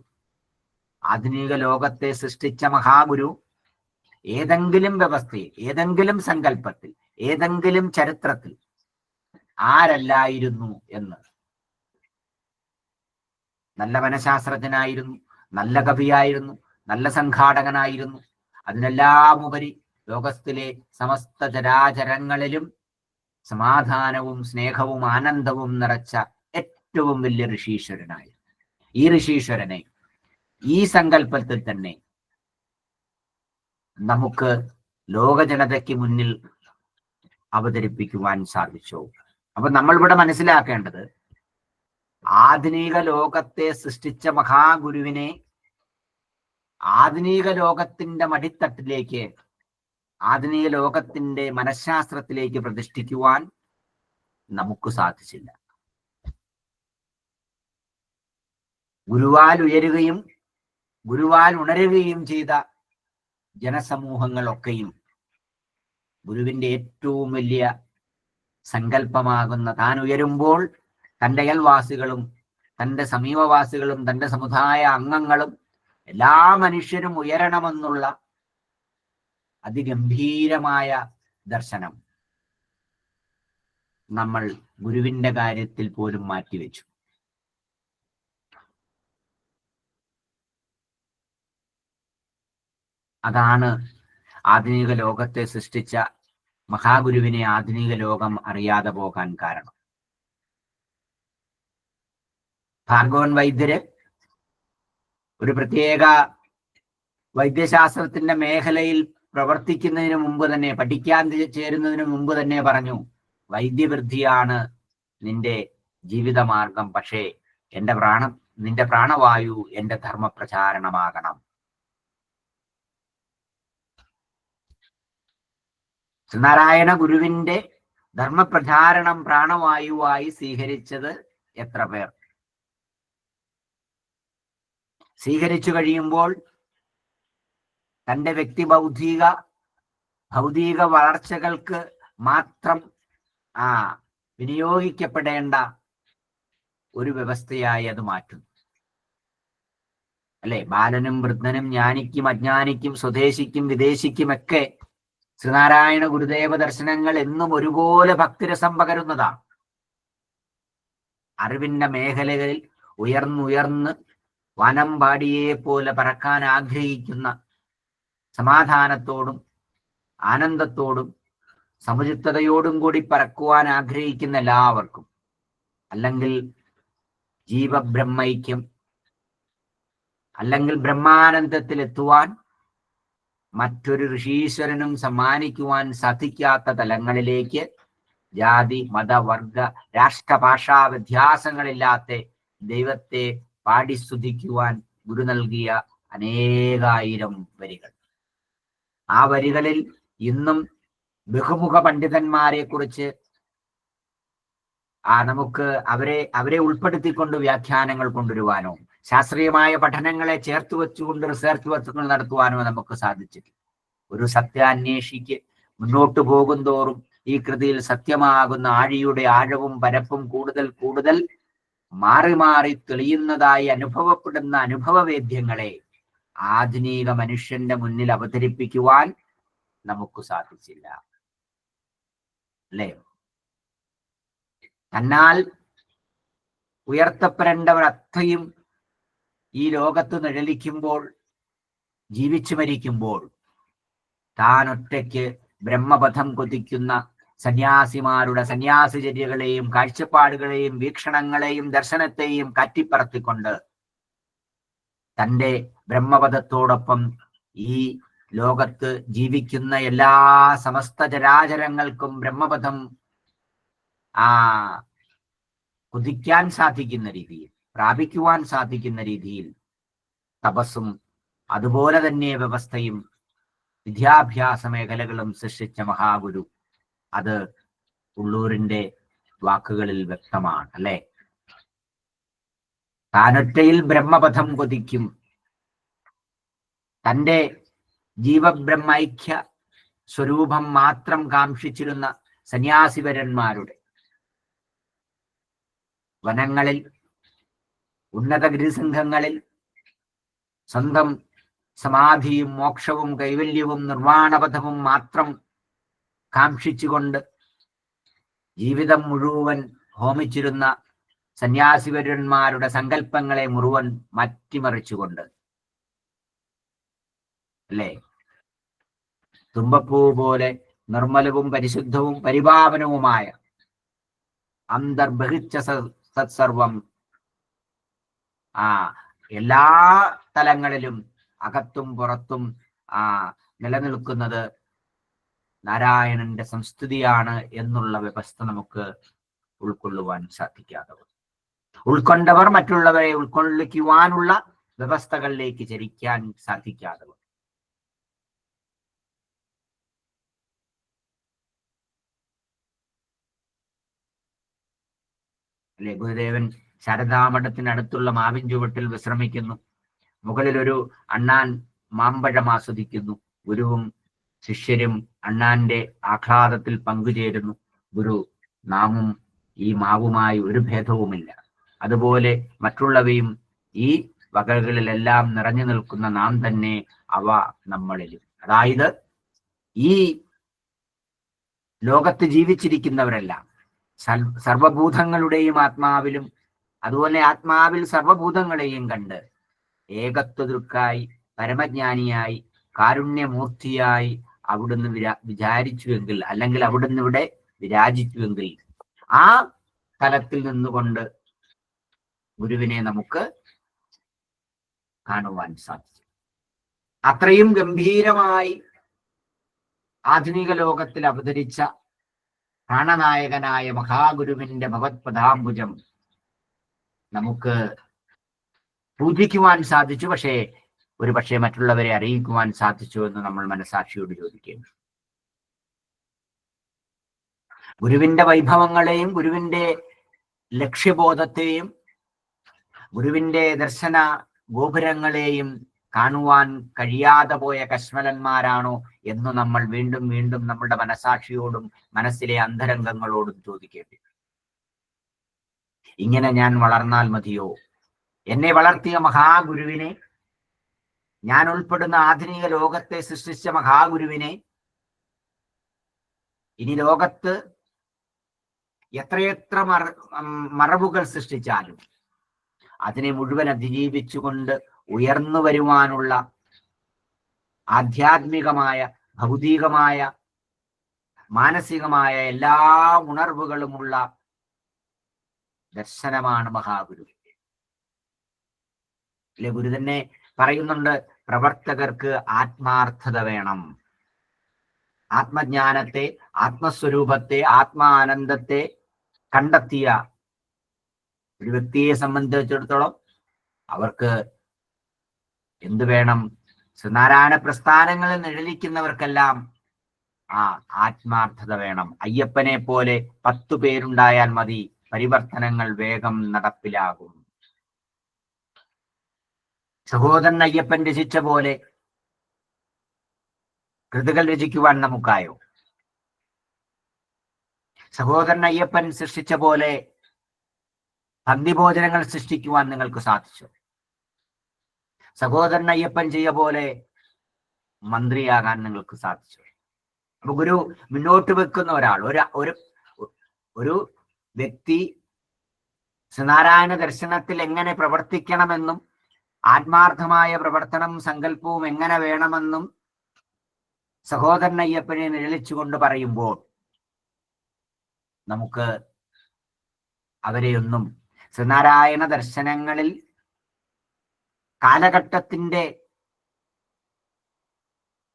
ആധുനിക ലോകത്തെ സൃഷ്ടിച്ച മഹാഗുരു ഏതെങ്കിലും വ്യവസ്ഥയിൽ, ഏതെങ്കിലും സങ്കല്പത്തിൽ, ഏതെങ്കിലും ചരിത്രത്തിൽ ആരല്ലായിരുന്നു എന്ന്? നല്ല മനഃശാസ്ത്രജ്ഞനായിരുന്നു, നല്ല കവിയായിരുന്നു, നല്ല സംഘാടകനായിരുന്നു. അതിനെല്ലാം ഉപരി ലോകത്തിലെ സമസ്ത ചരാചരങ്ങളിലും സമാധാനവും സ്നേഹവും ആനന്ദവും നിറച്ച ഏറ്റവും വലിയ ഋഷീശ്വരനായിരുന്നു. ഈ ഋഷീശ്വരനെ ഈ സങ്കല്പത്തിൽ തന്നെ നമുക്ക് ലോക ജനതയ്ക്ക് മുന്നിൽ അവതരിപ്പിക്കുവാൻ സാധിച്ചു. അപ്പൊ നമ്മൾ ഇവിടെ മനസ്സിലാക്കേണ്ടത്, ആധുനിക ലോകത്തെ സൃഷ്ടിച്ച മഹാഗുരുവിനെ ആധുനിക ലോകത്തിന്റെ മടിത്തട്ടിലേക്ക്, ആധുനിക ലോകത്തിന്റെ മനഃശാസ്ത്രത്തിലേക്ക് പ്രതിഷ്ഠിക്കുവാൻ നമുക്ക് സാധിച്ചില്ല. ഗുരുവാൽ ഉയരുകയും ഗുരുവാൽ ഉണരുകയും ചെയ്ത ജനസമൂഹങ്ങളൊക്കെയും ഗുരുവിന്റെ ഏറ്റവും വലിയ സങ്കല്പമാകുന്ന താൻ ഉയരുമ്പോൾ തൻ്റെ അയൽവാസികളും തൻ്റെ സമീപവാസികളും തൻ്റെ സമുദായ അംഗങ്ങളും എല്ലാ മനുഷ്യരും ഉയരണമെന്നുള്ള അതിഗംഭീരമായ ദർശനം നമ്മൾ ഗുരുവിന്റെ കാര്യത്തിൽ പോലും മാറ്റിവെച്ചു. അതാണ് ആധുനിക ലോകത്തെ സൃഷ്ടിച്ച മഹാഗുരുവിനെ ആധുനിക ലോകം അറിയാതെ പോകാൻ കാരണം. ഭാർഗവൻ വൈദ്യര് ഒരു പ്രത്യേക വൈദ്യശാസ്ത്രത്തിന്റെ മേഖലയിൽ പ്രവർത്തിക്കുന്നതിന് മുമ്പ് തന്നെ, പഠിക്കാൻ ചേരുന്നതിന് മുമ്പ് തന്നെ പറഞ്ഞു, വൈദ്യവൃദ്ധിയാണ് നിന്റെ ജീവിതമാർഗം, പക്ഷേ നിന്റെ പ്രാണവായു എന്റെ ധർമ്മപ്രചാരണമാകണം. ശ്രീനാരായണ ഗുരുവിന്റെ ധർമ്മപ്രചാരണം പ്രാണവായുവായി സ്വീകരിച്ചത് എത്ര പേർ? സ്വീകരിച്ചു കഴിയുമ്പോൾ തൻ്റെ ഭൗതിക വളർച്ചകൾക്ക് മാത്രം വിനിയോഗിക്കപ്പെടേണ്ട ഒരു വ്യവസ്ഥയായി അത് മാറ്റുന്നു. അല്ലെ? ബാലനും വൃദ്ധനും ജ്ഞാനിക്കും അജ്ഞാനിക്കും സ്വദേശിക്കും വിദേശിക്കുമൊക്കെ ശ്രീനാരായണ ഗുരുദേവ ദർശനങ്ങൾ എന്നും ഒരുപോലെ ഭക്തിരസം പകരുന്നതാണ്. അറിവിന്റെ മേഖലകളിൽ ഉയർന്നുയർന്ന് വനംപാടിയെ പോലെ പറക്കാൻ ആഗ്രഹിക്കുന്ന, സമാധാനത്തോടും ആനന്ദത്തോടും സമുചിത്തതയോടും കൂടി പറക്കുവാൻ ആഗ്രഹിക്കുന്ന എല്ലാവർക്കും, അല്ലെങ്കിൽ ജീവബ്രഹ്മൈക്യം അല്ലെങ്കിൽ ബ്രഹ്മാനന്ദത്തിൽ എത്തുവാൻ മറ്റൊരു ഋഷീശ്വരനും സമ്മാനിക്കുവാൻ സാധിക്കാത്ത തലങ്ങളിലേക്ക് ജാതി മത വർഗ രാഷ്ട്രഭാഷാ വ്യത്യാസങ്ങളില്ലാത്ത ദൈവത്തെ പാടി സ്തുതിക്കുവാൻ ഗുരു നൽകിയ അനേകായിരം വരികൾ. ആ വരികളിൽ ഇന്നും ബഹുമുഖ പണ്ഡിതന്മാരെ കുറിച്ച് നമുക്ക് അവരെ ഉൾപ്പെടുത്തിക്കൊണ്ട് വ്യാഖ്യാനങ്ങൾ കൊണ്ടുവരുവാനോ ശാസ്ത്രീയമായ പഠനങ്ങളെ ചേർത്ത് വെച്ചുകൊണ്ട് റിസർച്ച് വർക്കുകൾ നടത്തുവാനോ നമുക്ക് സാധിച്ചിട്ടില്ല. ഒരു സത്യാന്വേഷിക്ക് മുന്നോട്ട് പോകും തോറും ഈ കൃതിയിൽ സത്യമാകുന്ന ആഴിയുടെ ആഴവും പരപ്പും കൂടുതൽ കൂടുതൽ മാറി മാറി തെളിയുന്നതായി അനുഭവപ്പെടുന്ന അനുഭവവേദ്യങ്ങളെ ആധുനിക മനുഷ്യന്റെ മുന്നിൽ അവതരിപ്പിക്കുവാൻ നമുക്ക് സാധിച്ചില്ല. അല്ലേ? തന്നാൽ ഉയർത്തപ്പെടേണ്ടവർ അത്രയും ഈ ലോകത്ത് നിഴലിക്കുമ്പോൾ, ജീവിച്ചു മരിക്കുമ്പോൾ, താൻ ഒറ്റയ്ക്ക് ബ്രഹ്മപഥം കൊതിക്കുന്ന സന്യാസിമാരുടെ സന്യാസിചര്യകളെയും കാഴ്ചപ്പാടുകളെയും വീക്ഷണങ്ങളെയും ദർശനത്തെയും കാറ്റിപ്പറത്തിക്കൊണ്ട് തൻ്റെ ബ്രഹ്മപഥത്തോടൊപ്പം ഈ ലോകത്ത് ജീവിക്കുന്ന എല്ലാ സമസ്ത ചരാചരങ്ങൾക്കും ബ്രഹ്മപഥം കുതിക്കാൻ സാധിക്കുന്ന രീതിയിൽ, പ്രാപിക്കുവാൻ സാധിക്കുന്ന രീതിയിൽ തപസ്സും അതുപോലെ തന്നെ വ്യവസ്ഥയും വിദ്യാഭ്യാസ മേഖലകളും സൃഷ്ടിച്ച മഹാഗുരു, അത് ഉള്ളൂരിന്റെ വാക്കുകളിൽ വ്യക്തമാണ്. അല്ലെ? താനൊറ്റയിൽ ബ്രഹ്മപഥം കൊതിക്കും, തൻ്റെ ജീവബ്രഹ്മൈക്യ സ്വരൂപം മാത്രം കാംക്ഷിച്ചിരുന്ന സന്യാസിവരന്മാരുടെ വനങ്ങളിൽ, ഉന്നത ഗിരിസംഘങ്ങളിൽ സ്വന്തം സമാധിയും മോക്ഷവും കൈവല്യവും നിർവാണപഥവും മാത്രം കാംക്ഷിച്ചുകൊണ്ട് ജീവിതം മുഴുവൻ ഹോമിച്ചിരുന്ന സന്യാസിവരന്മാരുടെ സങ്കല്പങ്ങളെ മുഴുവൻ മാറ്റിമറിച്ചുകൊണ്ട്, അല്ലേ, തുമ്പപ്പൂ പോലെ നിർമ്മലവും പരിശുദ്ധവും പരിപാവനവുമായ അന്തർബഹിച്ച സത്സർവം എല്ലാ തലങ്ങളിലും അകത്തും പുറത്തും നിലനിൽക്കുന്നത് നാരായണന്റെ സംസ്തുതിയാണ് എന്നുള്ള വ്യവസ്ഥ നമുക്ക് ഉൾക്കൊള്ളുവാൻ സാധിക്കാത്തവർ, ഉൾക്കൊണ്ടവർ മറ്റുള്ളവരെ ഉൾക്കൊള്ളിക്കുവാനുള്ള വ്യവസ്ഥകളിലേക്ക് ചരിക്കാൻ സാധിക്കാത്തവർ. അല്ലെ? ഗുരുദേവൻ ശാരദാമഠത്തിനടുത്തുള്ള മാവിൻ ചുവട്ടിൽ വിശ്രമിക്കുന്നു. മുകളിൽ ഒരു അണ്ണാൻ മാമ്പഴം ആസ്വദിക്കുന്നു. ഗുരുവും ശിഷ്യരും അണ്ണാന്റെ ആഹ്ലാദത്തിൽ പങ്കുചേരുന്നു. ഗുരു, നാമും ഈ മാവുമായി ഒരു ഭേദവുമില്ല, അതുപോലെ മറ്റുള്ളവയും ഈ വകകളിലെല്ലാം നിറഞ്ഞു നിൽക്കുന്ന നാം തന്നെ അവ നമ്മളിലും. അതായത് ഈ ലോകത്ത് ജീവിച്ചിരിക്കുന്നവരെല്ലാം സർവഭൂതങ്ങളുടെയും ആത്മാവിലും, അതുപോലെ ആത്മാവിൽ സർവഭൂതങ്ങളെയും കണ്ട് ഏകത്വദൃക്കായി, പരമജ്ഞാനിയായി, കാരുണ്യമൂർത്തിയായി അവിടുന്ന് വിചാരിച്ചുവെങ്കിൽ, അല്ലെങ്കിൽ അവിടുന്ന് ഇവിടെ വിരാജിച്ചുവെങ്കിൽ, ആ തലത്തിൽ നിന്നുകൊണ്ട് ഗുരുവിനെ നമുക്ക് കാണുവാൻ സാധിക്കും. അത്രയും ഗംഭീരമായി ആധുനിക ലോകത്തിൽ അവതരിച്ച പ്രാണനായകനായ മഹാഗുരുവിന്റെ ഭഗവത്പദാംബുജം നമുക്ക് പൂജിക്കുവാൻ സാധിച്ചു. പക്ഷേ മറ്റുള്ളവരെ അറിയിക്കുവാൻ സാധിച്ചു എന്ന് നമ്മൾ മനസാക്ഷിയോട് ചോദിക്കേണ്ടു. ഗുരുവിന്റെ വൈഭവങ്ങളെയും ഗുരുവിന്റെ ലക്ഷ്യബോധത്തെയും ഗുരുവിന്റെ ദർശന ഗോപുരങ്ങളെയും കാണുവാൻ കഴിയാതെ പോയ കശ്മലന്മാരാണോ എന്ന് നമ്മൾ വീണ്ടും വീണ്ടും നമ്മുടെ മനസാക്ഷിയോടും മനസ്സിലെ അന്തരംഗങ്ങളോടും ചോദിക്കേണ്ടി. ഇങ്ങനെ ഞാൻ വളർന്നാൽ മതിയോ? എന്നെ വളർത്തിയ മഹാഗുരുവിനെ, ഞാൻ ഉൾപ്പെടുന്ന ആധുനിക ലോകത്തെ സൃഷ്ടിച്ച മഹാഗുരുവിനെ, ഇനി ലോകത്ത് എത്രയെത്ര മറവുകൾ സൃഷ്ടിച്ചാലും അതിനെ മുഴുവൻ അതിജീവിച്ചുകൊണ്ട് ഉയർന്നു വരുവാനുള്ള ആധ്യാത്മികമായ, ഭൗതികമായ, മാനസികമായ എല്ലാ ഉണർവുകളുമുള്ള ദർശനമാണ് മഹാഗുരു. അല്ലെ? ഗുരു തന്നെ പറയുന്നുണ്ട്, പ്രവർത്തകർക്ക് ആത്മാർത്ഥത വേണം. ആത്മജ്ഞാനത്തെ, ആത്മസ്വരൂപത്തെ, ആത്മാനന്ദത്തെ കണ്ടെത്തിയ ഒരു വ്യക്തിയെ സംബന്ധിച്ചിടത്തോളം അവർക്ക് എന്തു വേണം? ശ്രീനാരായണ പ്രസ്ഥാനങ്ങളിൽ നിഴലിക്കുന്നവർക്കെല്ലാം ആ ആത്മാർത്ഥത വേണം. അയ്യപ്പനെ പോലെ 10 പേരുണ്ടായാൽ മതി, പരിവർത്തനങ്ങൾ വേഗം നടപ്പിലാകും. സഹോദരൻ അയ്യപ്പൻ രചിച്ച പോലെ കൃതികൾ രചിക്കുവാൻ നമുക്കായോ? സഹോദരൻ അയ്യപ്പൻ സൃഷ്ടിച്ച പോലെ പന്തിഭോജനങ്ങൾ സൃഷ്ടിക്കുവാൻ നിങ്ങൾക്ക് സാധിച്ചു? സഹോദരൻ അയ്യപ്പൻ ചെയ്യ പോലെ മന്ത്രിയാകാൻ നിങ്ങൾക്ക് സാധിച്ചു? അപ്പൊ ഗുരു മുന്നോട്ട് വെക്കുന്ന ഒരാൾ, ഒരു വ്യക്തി ശ്രീനാരായണ ദർശനത്തിൽ എങ്ങനെ പ്രവർത്തിക്കണമെന്നും ആത്മാർത്ഥമായ പ്രവർത്തനം സങ്കല്പവും എങ്ങനെ വേണമെന്നും സഹോദരൻ അയ്യപ്പനെ നിഴലിച്ചുകൊണ്ട് പറയുമ്പോൾ നമുക്ക് അവരെയൊന്നും ശ്രീനാരായണ ദർശനങ്ങളിൽ കാലഘട്ടത്തിന്റെ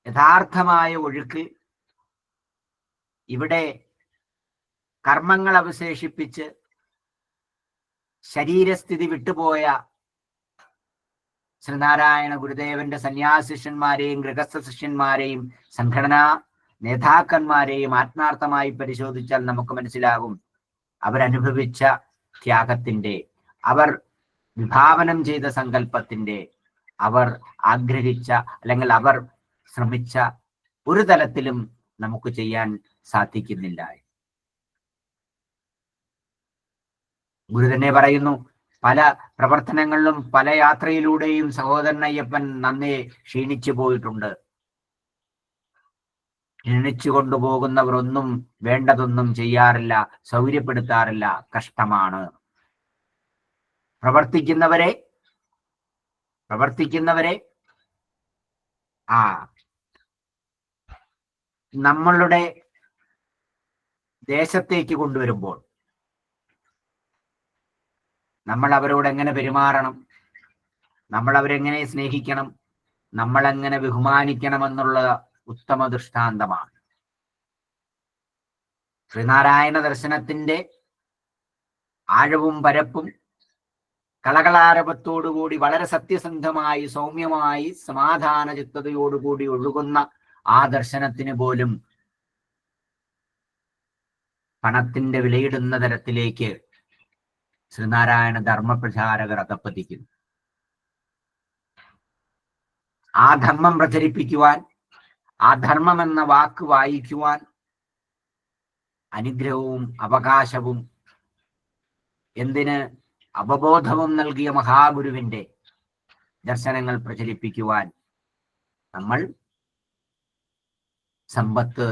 യഥാർത്ഥമായ ഒഴുക്ക്, ഇവിടെ കർമ്മങ്ങൾ അവശേഷിപ്പിച്ച് ശരീരസ്ഥിതി വിട്ടുപോയ ശ്രീനാരായണ ഗുരുദേവന്റെ സന്യാസിഷ്യന്മാരെയും ഗൃഹസ്ഥ ശിഷ്യന്മാരെയും സംഘടനാ നേതാക്കന്മാരെയും ആത്മാർത്ഥമായി പരിശോധിച്ചാൽ നമുക്ക് മനസ്സിലാകും, അവരനുഭവിച്ച ത്യാഗത്തിന്റെ, അവർ വിഭാവനം ചെയ്ത സങ്കല്പത്തിന്റെ, അവർ ആഗ്രഹിച്ച അല്ലെങ്കിൽ അവർ ശ്രമിച്ച ഒരു തലത്തിലും നമുക്ക് ചെയ്യാൻ സാധിക്കുന്നില്ല. ഗുരു തന്നെ പറയുന്നു, പല പ്രവർത്തനങ്ങളിലും പല യാത്രയിലൂടെയും സഹോദരൻ അയ്യപ്പൻ നന്നേ ക്ഷീണിച്ചു പോയിട്ടുണ്ട്. ക്ഷീണിച്ചു കൊണ്ടുപോകുന്നവർ ഒന്നും വേണ്ടതൊന്നും ചെയ്യാറില്ല, സൗകര്യപ്പെടുത്താറില്ല, കഷ്ടമാണ്. പ്രവർത്തിക്കുന്നവരെ നമ്മളുടെ ദേശത്തേക്ക് കൊണ്ടുവരുമ്പോൾ നമ്മൾ അവരോട് എങ്ങനെ പെരുമാറണം, നമ്മൾ അവരെങ്ങനെ സ്നേഹിക്കണം, നമ്മളെങ്ങനെ ബഹുമാനിക്കണമെന്നുള്ള ഉത്തമ ദൃഷ്ടാന്തമാണ്. ശ്രീനാരായണ ദർശനത്തിന്റെ ആഴവും പരപ്പും കളകളാരവത്തോടുകൂടി വളരെ സത്യസന്ധമായി സൗമ്യമായി സമാധാന ചിത്തതയോടുകൂടി ഒഴുകുന്ന ആ ദർശനത്തിന് പോലും പണത്തിന്റെ വിലയിടുന്ന തരത്തിലേക്ക് ശ്രീനാരായണ ധർമ്മപ്രചാരകർ അധപ്പതിക്കുന്നു. ആ ധർമ്മം പ്രചരിപ്പിക്കുവാൻ, ആ ധർമ്മം എന്ന വാക്ക് വായിക്കുവാൻ അനുഗ്രഹവും അവകാശവും എന്തിന് അവബോധവും നൽകിയ മഹാഗുരുവിന്റെ ദർശനങ്ങൾ പ്രചരിപ്പിക്കുവാൻ നമ്മൾ സമ്പത്ത്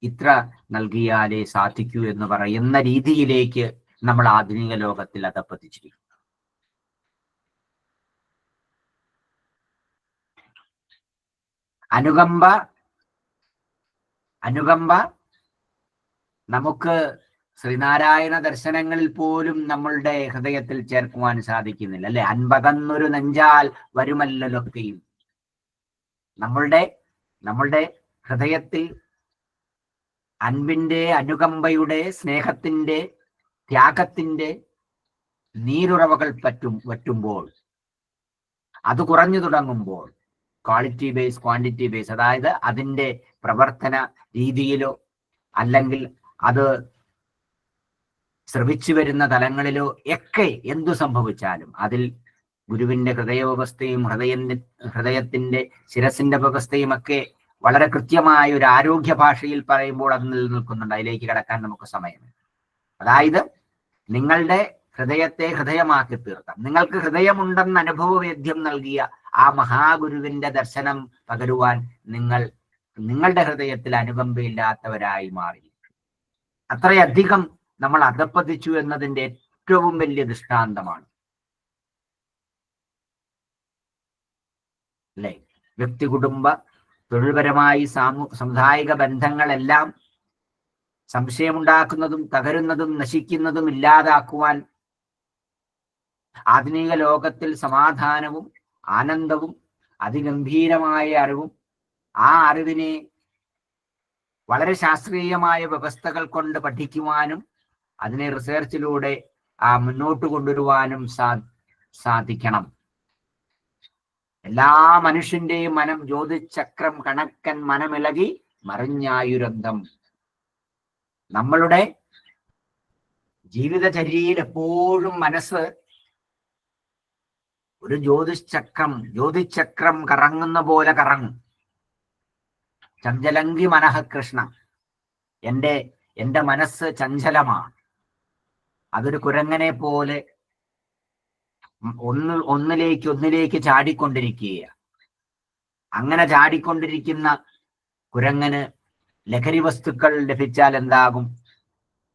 ഇത്ര നൽകിയാലേ സാധിക്കൂ എന്ന് പറയുന്ന രീതിയിലേക്ക് നമ്മൾ ആധുനിക ലോകത്തിൽ അധപ്പതിച്ചിരിക്കും. അനുകമ്പ നമുക്ക് ശ്രീനാരായണ ദർശനങ്ങളിൽ പോലും നമ്മളുടെ ഹൃദയത്തിൽ ചേർക്കുവാൻ സാധിക്കുന്നില്ല, അല്ലെ? അൻപതന്നൊരു നെഞ്ചാൽ വരുമല്ലൊക്കെയും. നമ്മളുടെ ഹൃദയത്തിൽ അൻപിന്റെ, അനുകമ്പയുടെ, സ്നേഹത്തിന്റെ, ത്യാഗത്തിന്റെ നീരുറവകൾ വറ്റുമ്പോൾ, അത് കുറഞ്ഞു തുടങ്ങുമ്പോൾ, ക്വാളിറ്റി ബേസ്, ക്വാണ്ടിറ്റി ബേസ്, അതായത് അതിന്റെ പ്രവർത്തന രീതിയിലോ അല്ലെങ്കിൽ അത് ശ്രവിച്ചു വരുന്ന തലങ്ങളിലോ ഒക്കെ എന്തു സംഭവിച്ചാലും അതിൽ ഗുരുവിന്റെ ഹൃദയവ്യവസ്ഥയും ഹൃദയത്തിന്റെ ശിരസിന്റെ വ്യവസ്ഥയും ഒക്കെ വളരെ കൃത്യമായ ഒരു ആരോഗ്യ ഭാഷയിൽ പറയുമ്പോൾ അത് നിലനിൽക്കുന്നുണ്ട്. അതിലേക്ക് കടക്കാൻ നമുക്ക് സമയമില്ല. അതായത് നിങ്ങളുടെ ഹൃദയത്തെ ഹൃദയമാക്കി തീർക്കാം. നിങ്ങൾക്ക് ഹൃദയമുണ്ടെന്ന് അനുഭവവേദ്യം നൽകിയ ആ മഹാഗുരുവിന്റെ ദർശനം പകരുവാൻ നിങ്ങളുടെ ഹൃദയത്തിൽ അനുകമ്പയില്ലാത്തവരായി മാറി. അത്രയധികം നമ്മൾ അധപ്പതിച്ചു എന്നതിന്റെ ഏറ്റവും വലിയ ദൃഷ്ടാന്തമാണ്, അല്ലെ? വ്യക്തി, കുടുംബ, തൊഴിൽപരമായി സാമുദായിക ബന്ധങ്ങളെല്ലാം സംശയമുണ്ടാക്കുന്നതും തകരുന്നതും നശിക്കുന്നതും ഇല്ലാതാക്കുവാൻ ആധുനിക ലോകത്തിൽ സമാധാനവും ആനന്ദവും അതിഗംഭീരമായ അറിവും ആ അറിവിനെ വളരെ ശാസ്ത്രീയമായ വ്യവസ്ഥകൾ കൊണ്ട് പഠിക്കുവാനും അതിനെ റിസർച്ചിലൂടെ മുന്നോട്ട് കൊണ്ടുവരുവാനും സാധിക്കണം. എല്ലാ മനുഷ്യന്റെയും മനം ജ്യോതിചക്രം കണക്കൻ മനമിളകി മറിഞ്ഞായുരന്തം. നമ്മളുടെ ജീവിതചര്യയിൽ എപ്പോഴും മനസ്സ് ഒരു ജ്യോതിചക്രം കറങ്ങുന്ന പോലെ കറങ്ങും. ചഞ്ചലങ്കി മനഃ കൃഷ്ണ, എന്റെ മനസ്സ് ചഞ്ചലമാണ്. അതൊരു കുരങ്ങനെ പോലെ ഒന്നിലേക്ക് ചാടിക്കൊണ്ടിരിക്കുക. അങ്ങനെ ചാടിക്കൊണ്ടിരിക്കുന്ന കുരങ്ങന് ലഹരി വസ്തുക്കൾ ലഭിച്ചാൽ എന്താകും?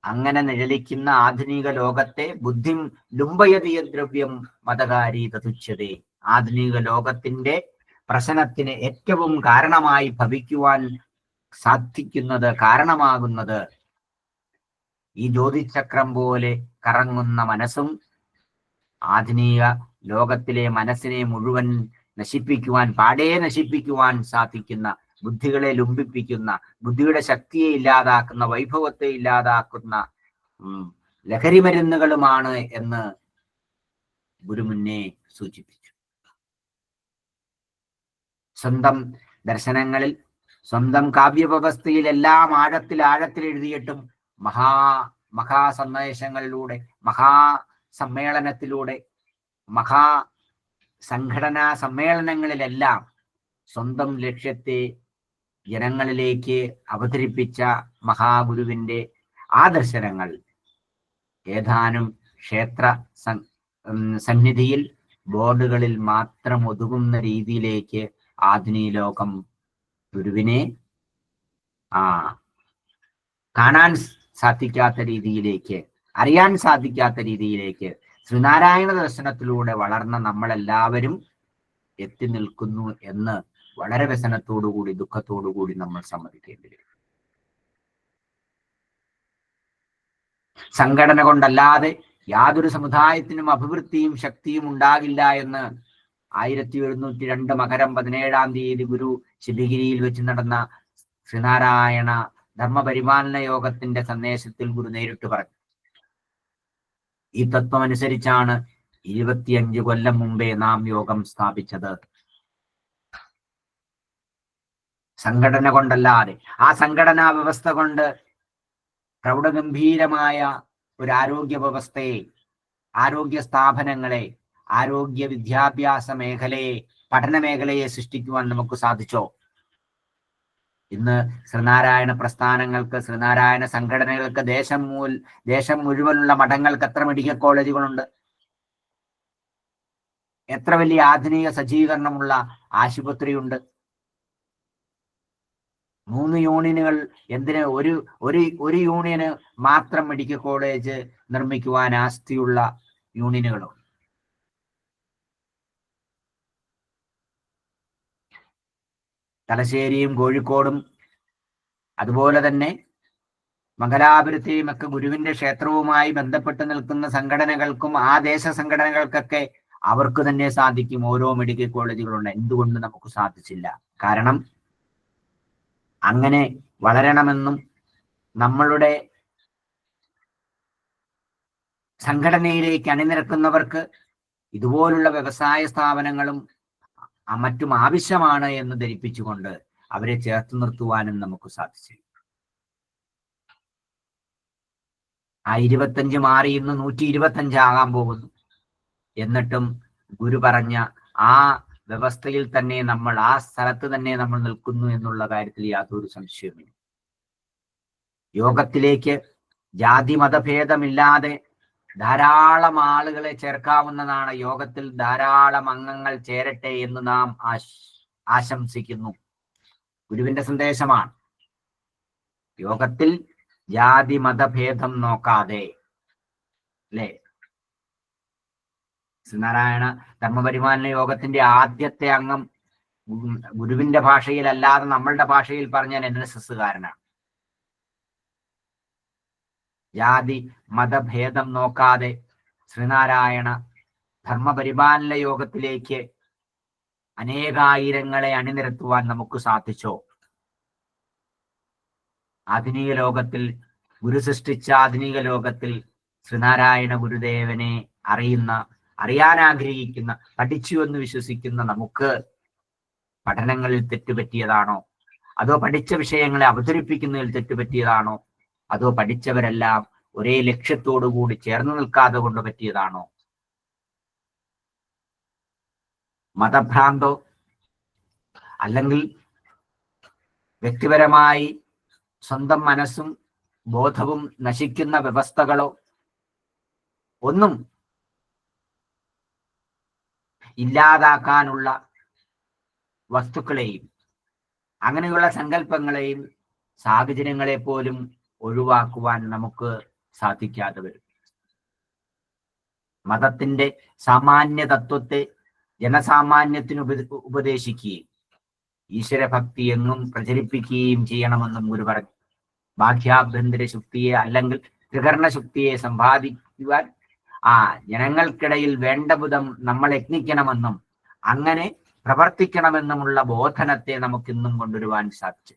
അങ്ങനെ നിഴലിക്കുന്ന ആധുനിക ലോകത്തെ ബുദ്ധിം ലുംബയതീയ ദ്രവ്യം മതകാരി തതുച്യതേ. ആധുനിക ലോകത്തിന്റെ പ്രശ്നത്തിന് ഏറ്റവും കാരണമായി ഭവിക്കുവാൻ സാധിക്കുന്നത്, കാരണമാകുന്നത് ഈ ജ്യോതിചക്രം പോലെ കറങ്ങുന്ന മനസ്സും ആധുനിക ലോകത്തിലെ മനസ്സിനെ മുഴുവൻ പാടെ നശിപ്പിക്കുവാൻ സാധിക്കുന്ന, ബുദ്ധികളെ ലുംബിപ്പിക്കുന്ന, ബുദ്ധിയുടെ ശക്തിയെ ഇല്ലാതാക്കുന്ന, വൈഭവത്തെ ഇല്ലാതാക്കുന്ന ലഹരി മരുന്നുകളുമാണ് എന്ന് ഗുരു മുന്നേ സൂചിപ്പിച്ചു. സ്വന്തം ദർശനങ്ങളിൽ, സ്വന്തം കാവ്യവ്യവസ്ഥയിൽ എല്ലാം ആഴത്തിൽ എഴുതിയിട്ടും മഹാസന്ദേശങ്ങളിലൂടെ, മഹാസമ്മേളനത്തിലൂടെ, സംഘടനാ സമ്മേളനങ്ങളിലെല്ലാം സ്വന്തം ലക്ഷ്യത്തെ ജനങ്ങളിലേക്ക് അവതരിപ്പിച്ച മഹാഗുരുവിന്റെ ആ ദർശനങ്ങൾ ഏതാനും ക്ഷേത്ര സന്നിധിയിൽ ബോർഡുകളിൽ മാത്രം ഒതുങ്ങുന്ന രീതിയിലേക്ക് ആധുനിക ലോകം ഗുരുവിനെ കാണാൻ സാധിക്കാത്ത രീതിയിലേക്ക്, അറിയാൻ സാധിക്കാത്ത രീതിയിലേക്ക് ശ്രീനാരായണ ദർശനത്തിലൂടെ വളർന്ന നമ്മളെല്ലാവരും എത്തി നിൽക്കുന്നു എന്ന് വളരെ വ്യസനത്തോടുകൂടി, ദുഃഖത്തോടുകൂടി നമ്മൾ സമ്മതിക്കേണ്ടി വരും. സംഘടന കൊണ്ടല്ലാതെ യാതൊരു സമുദായത്തിനും അഭിവൃദ്ധിയും ശക്തിയും ഉണ്ടാകില്ല എന്ന് 1702 മകരം 17 ഗുരു ശിബിഗിരിയിൽ വെച്ച് നടന്ന ശ്രീനാരായണ ധർമ്മപരിപാലന യോഗത്തിന്റെ സന്ദേശത്തിൽ ഗുരു നേരിട്ട് പറഞ്ഞു. ഈ തത്വം അനുസരിച്ചാണ് 25 കൊല്ലം മുമ്പേ നാം യോഗം സ്ഥാപിച്ചത്. സംഘടന കൊണ്ടല്ലാതെ, ആ സംഘടനാ വ്യവസ്ഥ കൊണ്ട് പ്രൗഢഗംഭീരമായ ഒരു ആരോഗ്യ വ്യവസ്ഥയെ, ആരോഗ്യ സ്ഥാപനങ്ങളെ, ആരോഗ്യ വിദ്യാഭ്യാസ മേഖലയെ, പഠന മേഖലയെ സൃഷ്ടിക്കുവാൻ നമുക്ക് സാധിച്ചോ? ഇന്ന് ശ്രീനാരായണ പ്രസ്ഥാനങ്ങൾക്ക്, ശ്രീനാരായണ സംഘടനകൾക്ക്, ദേശം മുഴുവനുള്ള മഠങ്ങൾക്ക് എത്ര മെഡിക്കൽ കോളേജുകളുണ്ട്? എത്ര വലിയ ആധുനിക സജ്ജീകരണമുള്ള ആശുപത്രിയുണ്ട്? 3 യൂണിയനുകൾ എന്തിന്? ഒരു യൂണിയന് മാത്രം മെഡിക്കൽ കോളേജ് നിർമ്മിക്കുവാൻ ആസ്തിയുള്ള യൂണിയനുകളോ? തലശ്ശേരിയും കോഴിക്കോടും അതുപോലെ തന്നെ മംഗലാപുരത്തെയും ഒക്കെ ഗുരുവിന്റെ ക്ഷേത്രവുമായി ബന്ധപ്പെട്ട് നിൽക്കുന്ന സംഘടനകൾക്കും, ആ ദേശ സംഘടനകൾക്കൊക്കെ അവർക്ക് തന്നെ സാധിക്കും ഓരോ മെഡിക്കൽ കോളേജുകളുണ്ട്. എന്തുകൊണ്ട് നമുക്ക് സാധിച്ചില്ല? കാരണം അങ്ങനെ വളരണമെന്നും നമ്മളുടെ സംഘടനയിലേക്ക് അണിനിരക്കുന്നവർക്ക് ഇതുപോലുള്ള വ്യവസായ സ്ഥാപനങ്ങളും മറ്റും ആവശ്യമാണ് എന്ന് ധരിപ്പിച്ചുകൊണ്ട് അവരെ ചേർത്ത് നിർത്തുവാനും നമുക്ക് സാധിച്ചു. ആ 25 മാറി ഇന്ന് 125 ആകാൻ പോകുന്നു. എന്നിട്ടും ഗുരു പറഞ്ഞ ആ വ്യവസ്ഥയിൽ തന്നെ നമ്മൾ, ആ സ്ഥലത്ത് തന്നെ നമ്മൾ നിൽക്കുന്നു എന്നുള്ള കാര്യത്തിൽ യാതൊരു സംശയവുമില്ല. യോഗത്തിലേക്ക് ജാതി മതഭേദമില്ലാതെ ധാരാളം ആളുകളെ ചേർക്കാവുന്നതാണ്. യോഗത്തിൽ ധാരാളം അംഗങ്ങൾ ചേരട്ടെ എന്ന് നാം ആശംസിക്കുന്നു. ഗുരുവിന്റെ സന്ദേശമാണ്. യോഗത്തിൽ ജാതി മതഭേദം നോക്കാതെ, അല്ലേ? ശ്രീനാരായണ ധർമ്മപരിപാലന യോഗത്തിന്റെ ആദ്യത്തെ അംഗം ഗുരുവിന്റെ ഭാഷയിൽ അല്ലാതെ നമ്മളുടെ ഭാഷയിൽ പറഞ്ഞാൽ NSSകാരനാണ്. ജാതി മതഭേദം നോക്കാതെ ശ്രീനാരായണ ധർമ്മപരിപാലന യോഗത്തിലേക്ക് അനേകായിരങ്ങളെ അണിനിരത്തുവാൻ നമുക്ക് സാധിച്ചോ? ആധുനിക ലോകത്തിൽ, ഗുരു സൃഷ്ടിച്ച ആധുനിക ലോകത്തിൽ ശ്രീനാരായണ ഗുരുദേവനെ അറിയാൻ ആഗ്രഹിക്കുന്ന, പഠിച്ചു എന്ന് വിശ്വസിക്കുന്ന നമുക്ക് പഠനങ്ങളിൽ തെറ്റുപറ്റിയതാണോ? അതോ പഠിച്ച വിഷയങ്ങളെ അവതരിപ്പിക്കുന്നതിൽ തെറ്റുപറ്റിയതാണോ? അതോ പഠിച്ചവരെല്ലാം ഒരേ ലക്ഷ്യത്തോടു കൂടി ചേർന്ന് നിൽക്കാതെ കൊണ്ട് പറ്റിയതാണോ? മതഭ്രാന്തോ അല്ലെങ്കിൽ വ്യക്തിപരമായി സ്വന്തം മനസ്സും ബോധവും നശിക്കുന്ന വ്യവസ്ഥകളോ ഒന്നും ഇല്ലാതാക്കാനുള്ള വസ്തുക്കളെയും അങ്ങനെയുള്ള സങ്കല്പങ്ങളെയും സാഹചര്യങ്ങളെ പോലും ഒഴിവാക്കുവാൻ നമുക്ക് സാധിക്കാതെ വരും. മതത്തിന്റെ സാമാന്യ തത്വത്തെ ജനസാമാന്യത്തിന് ഉപദേശിക്കുകയും ഈശ്വരഭക്തി എങ്ങും പ്രചരിപ്പിക്കുകയും ചെയ്യണമെന്നും ഗുരു പറഞ്ഞു. ബാഹ്യാഭ്യന്തര ശക്തിയെ അല്ലെങ്കിൽ ത്രികരണ ശക്തിയെ സമ്പാദിക്കുവാൻ ജനങ്ങൾക്കിടയിൽ വേണ്ട വിധം നമ്മൾ യത്നിക്കണമെന്നും അങ്ങനെ പ്രവർത്തിക്കണമെന്നുമുള്ള ബോധനത്തെ നമുക്കിന്നും കൊണ്ടുവരുവാൻ സാധിച്ചു.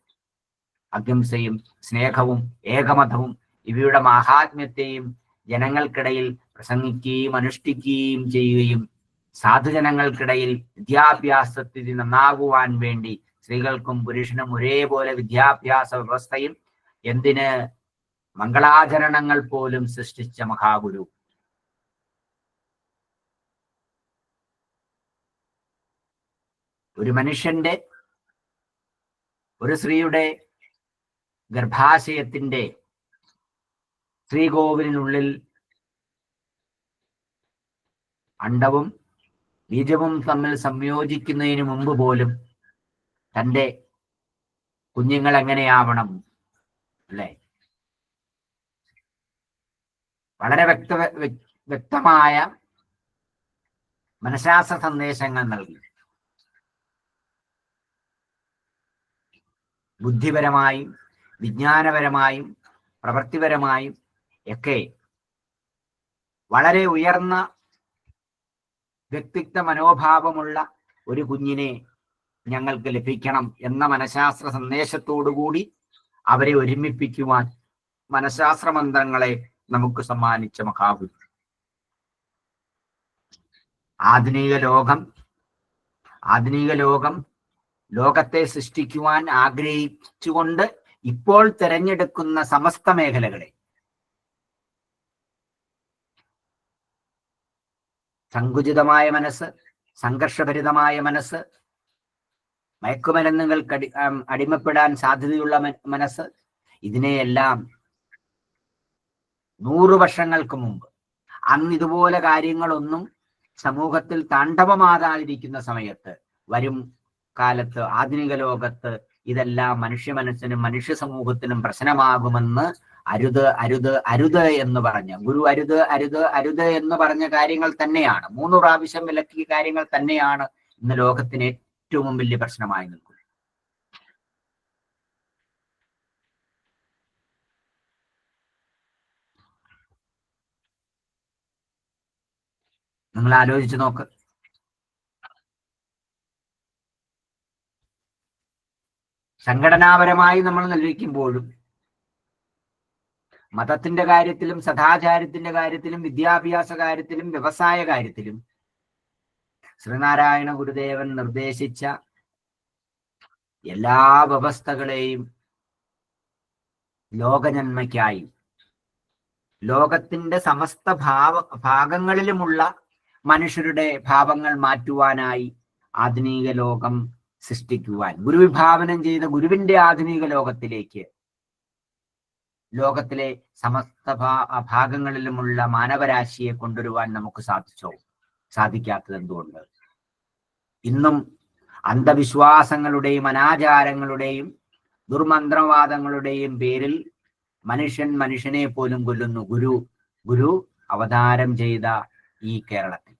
അഹിംസയും സ്നേഹവും ഏകമതവും ഇവയുടെ മാഹാത്മ്യത്തെയും ജനങ്ങൾക്കിടയിൽ പ്രസംഗിക്കുകയും അനുഷ്ഠിക്കുകയും ചെയ്യുകയും സാധുജനങ്ങൾക്കിടയിൽ വിദ്യാഭ്യാസത്തിൽ നന്നാകുവാൻ വേണ്ടി സ്ത്രീകൾക്കും പുരുഷനും ഒരേപോലെ വിദ്യാഭ്യാസ വ്യവസ്ഥയും എന്തിന് മംഗളാചരണങ്ങൾ പോലും സൃഷ്ടിച്ച മഹാഗുരു. ഒരു മനുഷ്യന്റെ, ഒരു സ്ത്രീയുടെ ഗർഭാശയത്തിന്റെ ശ്രീകോവിലിനുള്ളിൽ അണ്ഡവും ബീജവും തമ്മിൽ സംയോജിക്കുന്നതിന് മുമ്പ് പോലും തൻ്റെ കുഞ്ഞുങ്ങൾ എങ്ങനെയാവണം, അല്ലെ? വളരെ വ്യക്തമായ മനഃശാസ്ത്ര സന്ദേശങ്ങൾ നൽകി. ബുദ്ധിപരമായും വിജ്ഞാനപരമായും പ്രവൃത്തിപരമായും ഒക്കെ വളരെ ഉയർന്ന വ്യക്തിത്വ മനോഭാവമുള്ള ഒരു കുഞ്ഞിനെ ഞങ്ങൾക്ക് ലഭിക്കണം എന്ന മനഃശാസ്ത്ര സന്ദേശത്തോടുകൂടി അവരെ ഒരുമിപ്പിക്കുവാൻ മനഃശാസ്ത്ര മന്ത്രങ്ങളെ നമുക്ക് സമ്മാനിച്ച മഹാഗുരു. ആധുനിക ലോകം ലോകത്തെ സൃഷ്ടിക്കുവാൻ ആഗ്രഹിച്ചുകൊണ്ട് ഇപ്പോൾ തിരഞ്ഞെടുക്കുന്ന സമസ്ത മേഖലകളെ സങ്കുചിതമായ മനസ്സ്, സംഘർഷഭരിതമായ മനസ്സ്, മയക്കുമരുന്നുകൾക്ക് അടിമപ്പെടാൻ സാധ്യതയുള്ള മനസ്സ്, ഇതിനെയെല്ലാം 100 വർഷങ്ങൾക്ക് മുമ്പ് അന്ന് ഇതുപോലെ കാര്യങ്ങളൊന്നും സമൂഹത്തിൽ താണ്ഡവമാകാതിരിക്കുന്ന സമയത്ത് വരും കാലത്ത് ആധുനിക ലോകത്ത് ഇതെല്ലാം മനുഷ്യ മനസ്സിനും മനുഷ്യ സമൂഹത്തിനും പ്രശ്നമാകുമെന്ന് അരുത് അരുത് അരുത് എന്ന് പറഞ്ഞ ഗുരു അരുത് അരുത് അരുത് എന്ന് പറഞ്ഞ കാര്യങ്ങൾ തന്നെയാണ്, 3 പ്രാവശ്യം വിലക്കിയ കാര്യങ്ങൾ തന്നെയാണ് ഇന്ന് ലോകത്തിന് ഏറ്റവും വലിയ പ്രശ്നമായി നിൽക്കുന്നത്. നിങ്ങൾ ആലോചിച്ച് നോക്ക്. സംഘടനാപരമായി നമ്മൾ നിലനിൽക്കുമ്പോഴും മതത്തിന്റെ കാര്യത്തിലും സദാചാരത്തിന്റെ കാര്യത്തിലും വിദ്യാഭ്യാസ കാര്യത്തിലും വ്യവസായ കാര്യത്തിലും ശ്രീനാരായണ ഗുരുദേവൻ നിർദ്ദേശിച്ച എല്ലാ വ്യവസ്ഥകളെയും ലോകനന്മയ്ക്കായി, ലോകത്തിന്റെ സമസ്ത ഭാഗങ്ങളിലുമുള്ള മനുഷ്യരുടെ ഭാവങ്ങൾ മാറ്റുവാനായി ആധുനിക ലോകം സൃഷ്ടിക്കുവാൻ ഗുരു വിഭാവനം ചെയ്ത ഗുരുവിന്റെ ആധുനിക ലോകത്തിലേക്ക് ലോകത്തിലെ സമസ്ത ഭാഗങ്ങളിലുമുള്ള മാനവരാശിയെ കൊണ്ടുവരുവാൻ നമുക്ക് സാധിക്കാത്തത് എന്തുകൊണ്ട്? ഇന്നും അന്ധവിശ്വാസങ്ങളുടെയും അനാചാരങ്ങളുടെയും ദുർമന്ത്രവാദങ്ങളുടെയും പേരിൽ മനുഷ്യനെ പോലും കൊല്ലുന്നു ഗുരു അവതാരം ചെയ്ത ഈ കേരളത്തിൽ.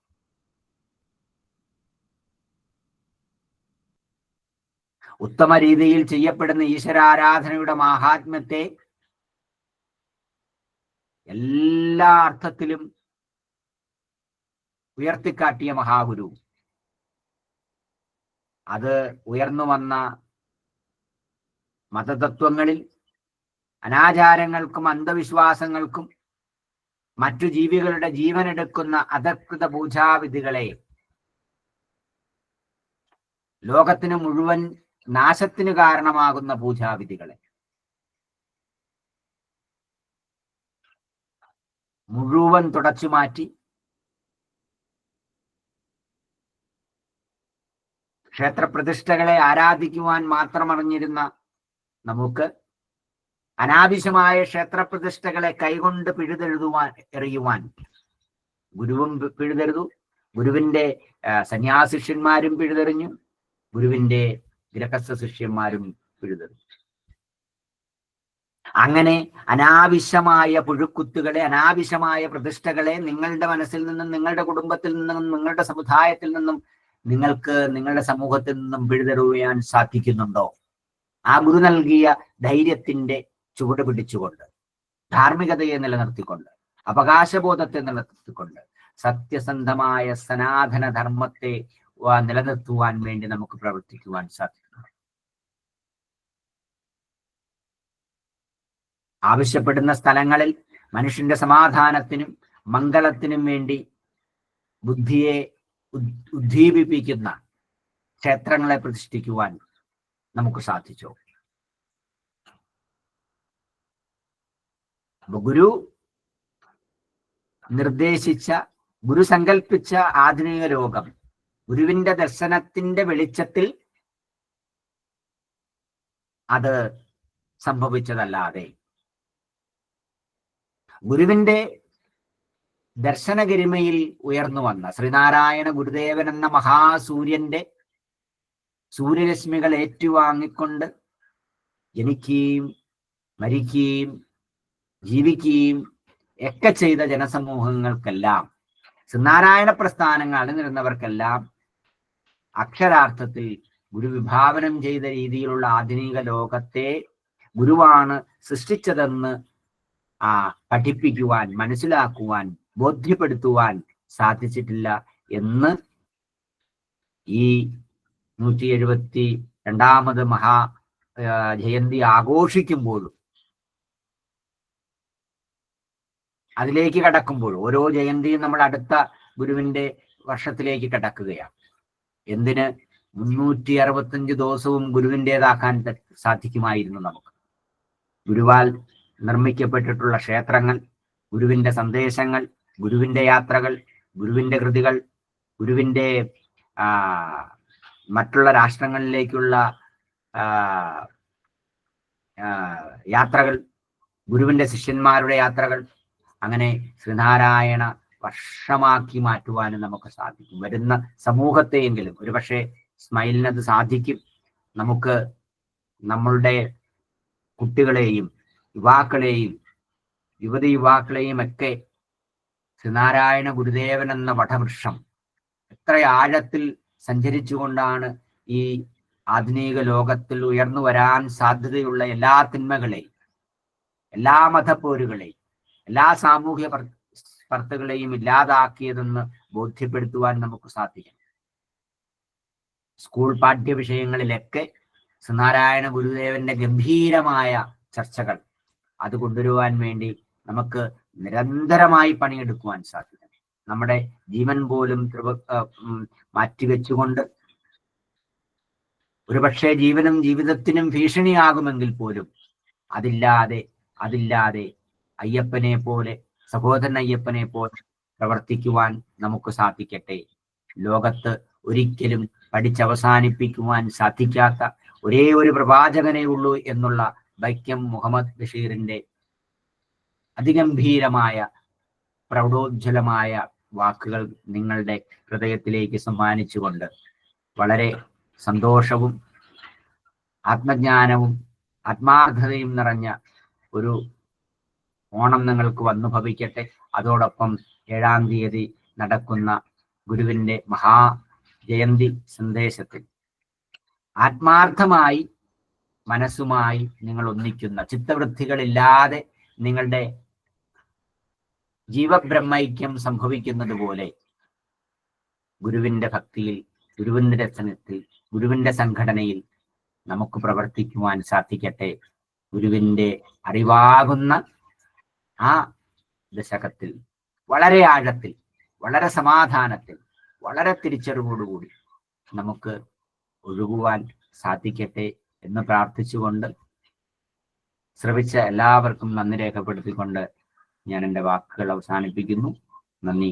ഉത്തമ രീതിയിൽ ചെയ്യപ്പെടുന്ന ഈശ്വരാരാധനയുടെ മാഹാത്മ്യത്തെ എല്ലാ അർത്ഥത്തിലും ഉയർത്തിക്കാട്ടിയ മഹാഗുരു അത് ഉയർന്നു വന്ന മതതത്വങ്ങളിൽ അനാചാരങ്ങൾക്കും അന്ധവിശ്വാസങ്ങൾക്കും മറ്റു ജീവികളുടെ ജീവനെടുക്കുന്ന അധകൃത പൂജാവിധികളെ, ലോകത്തിന് മുഴുവൻ നാശത്തിന് കാരണമാകുന്ന പൂജാവിധികളെ മുഴുവൻ തുടച്ചു മാറ്റി ക്ഷേത്രപ്രതിഷ്ഠകളെ ആരാധിക്കുവാൻ മാത്രമറിഞ്ഞിരുന്ന നമുക്ക് അനാവശ്യമായ ക്ഷേത്രപ്രതിഷ്ഠകളെ കൈകൊണ്ട് എറിയുവാൻ ഗുരുവും പിഴുതെറുതു, ഗുരുവിന്റെ സന്യാസിഷ്യന്മാരും പിഴുതെറിഞ്ഞു, ഗുരുവിന്റെ ഗൃഹസ്ഥ ശിഷ്യന്മാരും പിഴുതെറിഞ്ഞു. അങ്ങനെ അനാവശ്യമായ പുഴുക്കുത്തുകളെ, അനാവശ്യമായ പ്രതിഷ്ഠകളെ നിങ്ങളുടെ മനസ്സിൽ നിന്നും, നിങ്ങളുടെ കുടുംബത്തിൽ നിന്നും, നിങ്ങളുടെ സമുദായത്തിൽ നിന്നും, നിങ്ങൾക്ക് നിങ്ങളുടെ സമൂഹത്തിൽ നിന്നും പിഴുതെറിയാൻ സാധിക്കുന്നുണ്ടോ? ആ ഗുരു നൽകിയ ധൈര്യത്തിന്റെ ചുവട് പിടിച്ചുകൊണ്ട്, ധാർമ്മികതയെ നിലനിർത്തിക്കൊണ്ട്, അവകാശബോധത്തെ നിലനിർത്തിക്കൊണ്ട്, സത്യസന്ധമായ സനാതന ധർമ്മത്തെ നിലനിർത്തുവാൻ വേണ്ടി നമുക്ക് പ്രവർത്തിക്കുവാൻ സാധിക്കുന്നു. ആവശ്യപ്പെടുന്ന സ്ഥലങ്ങളിൽ മനുഷ്യന്റെ സമാധാനത്തിനും മംഗളത്തിനും വേണ്ടി ബുദ്ധിയെ ഉദ്ദീപിപ്പിക്കുന്ന ക്ഷേത്രങ്ങളെ പ്രതിഷ്ഠിക്കുവാൻ നമുക്ക് സാധിച്ചു. ഗുരു നിർദ്ദേശിച്ച, ഗുരു സങ്കല്പിച്ച ആധുനിക ലോകം ഗുരുവിന്റെ ദർശനത്തിന്റെ വെളിച്ചത്തിൽ അത് സംഭവിച്ചതല്ലാതെ, ഗുരുവിന്റെ ദർശനഗരിമയിൽ ഉയർന്നു വന്ന ശ്രീനാരായണ ഗുരുദേവൻ എന്ന മഹാസൂര്യന്റെ സൂര്യരശ്മികൾ ഏറ്റുവാങ്ങിക്കൊണ്ട് ജനിക്കുകയും മരിക്കുകയും ജീവിക്കുകയും ഒക്കെ ചെയ്ത ജനസമൂഹങ്ങൾക്കെല്ലാം, ശ്രീനാരായണ പ്രസ്ഥാനങ്ങൾ അണിനിരുന്നവർക്കെല്ലാം അക്ഷരാർത്ഥത്തിൽ ഗുരു വിഭാവനം ചെയ്ത രീതിയിലുള്ള ആധുനിക ലോകത്തെ ഗുരുവാണ് സൃഷ്ടിച്ചതെന്ന് പഠിപ്പിക്കുവാൻ, മനസ്സിലാക്കുവാൻ, ബോധ്യപ്പെടുത്തുവാൻ സാധിച്ചിട്ടില്ല എന്ന് ഈ 172ാമത് ജയന്തി ആഘോഷിക്കുമ്പോഴും അതിലേക്ക് കടക്കുമ്പോഴും, ഓരോ ജയന്തിയും നമ്മൾ അടുത്ത ഗുരുവിന്റെ വർഷത്തിലേക്ക് കടക്കുകയാണ്. എന്തിന് 365 ദിവസവും ഗുരുവിൻ്റെതാക്കാൻ സാധിക്കുമായിരുന്നു നമുക്ക്. ഗുരുവാൽ നിർമ്മിക്കപ്പെട്ടിട്ടുള്ള ക്ഷേത്രങ്ങൾ, ഗുരുവിന്റെ സന്ദേശങ്ങൾ, ഗുരുവിന്റെ യാത്രകൾ, ഗുരുവിന്റെ കൃതികൾ, ഗുരുവിന്റെ മറ്റുള്ള രാഷ്ട്രങ്ങളിലേക്കുള്ള യാത്രകൾ, ഗുരുവിന്റെ ശിഷ്യന്മാരുടെ യാത്രകൾ, അങ്ങനെ ശ്രീനാരായണ വർഷമാക്കി മാറ്റുവാനും നമുക്ക് സാധിക്കും. വരുന്ന സമൂഹത്തെയെങ്കിലും, ഒരുപക്ഷെ സ്മൈലിനത് സാധിക്കും. നമുക്ക് നമ്മളുടെ കുട്ടികളെയും യുവാക്കളെയും യുവതിയുവാക്കളെയും ഒക്കെ ശ്രീനാരായണ ഗുരുദേവൻ എന്ന വടവൃക്ഷം എത്ര ആഴത്തിൽ സഞ്ചരിച്ചുകൊണ്ടാണ് ഈ ആധുനിക ലോകത്തിൽ ഉയർന്നു വരാൻ സാധ്യതയുള്ള എല്ലാ തിന്മകളെയും, എല്ലാ മതപ്പോരുകളെയും, എല്ലാ സാമൂഹ്യ സ്പർദ്ധകളെയും ഇല്ലാതാക്കിയതെന്ന് ബോധ്യപ്പെടുത്തുവാൻ നമുക്ക് സാധിക്കും. സ്കൂൾ പാഠ്യവിഷയങ്ങളിലൊക്കെ ശ്രീനാരായണ ഗുരുദേവന്റെ ഗംഭീരമായ ചർച്ചകൾ അത് കൊണ്ടുവരുവാൻ വേണ്ടി നമുക്ക് നിരന്തരമായി പണിയെടുക്കുവാൻ സാധിക്കും. നമ്മുടെ ജീവൻ പോലും മാറ്റിവെച്ചുകൊണ്ട്, ഒരുപക്ഷെ ജീവനും ജീവിതത്തിനും ഭീഷണിയാകുമെങ്കിൽ പോലും അതില്ലാതെ അയ്യപ്പനെ പോലെ, സഹോദരൻ അയ്യപ്പനെ പോലെ പ്രവർത്തിക്കുവാൻ നമുക്ക് സാധിക്കട്ടെ. ലോകത്ത് ഒരിക്കലും പഠിച്ചവസാനിപ്പിക്കുവാൻ സാധിക്കാത്ത ഒരേ ഒരു പ്രവാചകനേ ഉള്ളൂ എന്നുള്ള വൈക്കം മുഹമ്മദ് ബഷീറിന്റെ അതിഗംഭീരമായ പ്രൗഢോജ്വലമായ വാക്കുകൾ നിങ്ങളുടെ ഹൃദയത്തിലേക്ക് സമ്മാനിച്ചുകൊണ്ട് വളരെ സന്തോഷവും ആത്മജ്ഞാനവും ആത്മാർത്ഥതയും നിറഞ്ഞ ഒരു ഓണം നിങ്ങൾക്ക് വന്നു ഭവിക്കട്ടെ. അതോടൊപ്പം 7-ാം തീയതി നടക്കുന്ന ഗുരുവിന്റെ മഹാജയന്തി സന്ദേശത്തിൽ ആത്മാർത്ഥമായി മനസ്സുമായി നിങ്ങൾ ഒന്നിക്കുന്ന, ചിത്തവൃത്തികളില്ലാതെ നിങ്ങളുടെ ജീവബ്രഹ്മൈക്യം സംഭവിക്കുന്നത് പോലെ ഗുരുവിന്റെ ഭക്തിയിൽ, ഗുരുവിന്റെ ദർശനത്തിൽ ഗുരുവിന്റെ സംഘടനയിൽ നമുക്ക് പ്രവർത്തിക്കുവാൻ സാധിക്കട്ടെ. ഗുരുവിന്റെ അറിവാകുന്ന ആ ദശകത്തിൽ വളരെ ആഴത്തിൽ, വളരെ സമാധാനത്തിൽ, വളരെ തിരിച്ചറിവോടുകൂടി നമുക്ക് ഒഴുകുവാൻ സാധിക്കട്ടെ എന്ന് പ്രാർത്ഥിച്ചുകൊണ്ട് ശ്രവിച്ച എല്ലാവർക്കും നന്ദി രേഖപ്പെടുത്തിക്കൊണ്ട് ഞാൻ എൻ്റെ വാക്കുകൾ അവസാനിപ്പിക്കുന്നു. നന്ദി.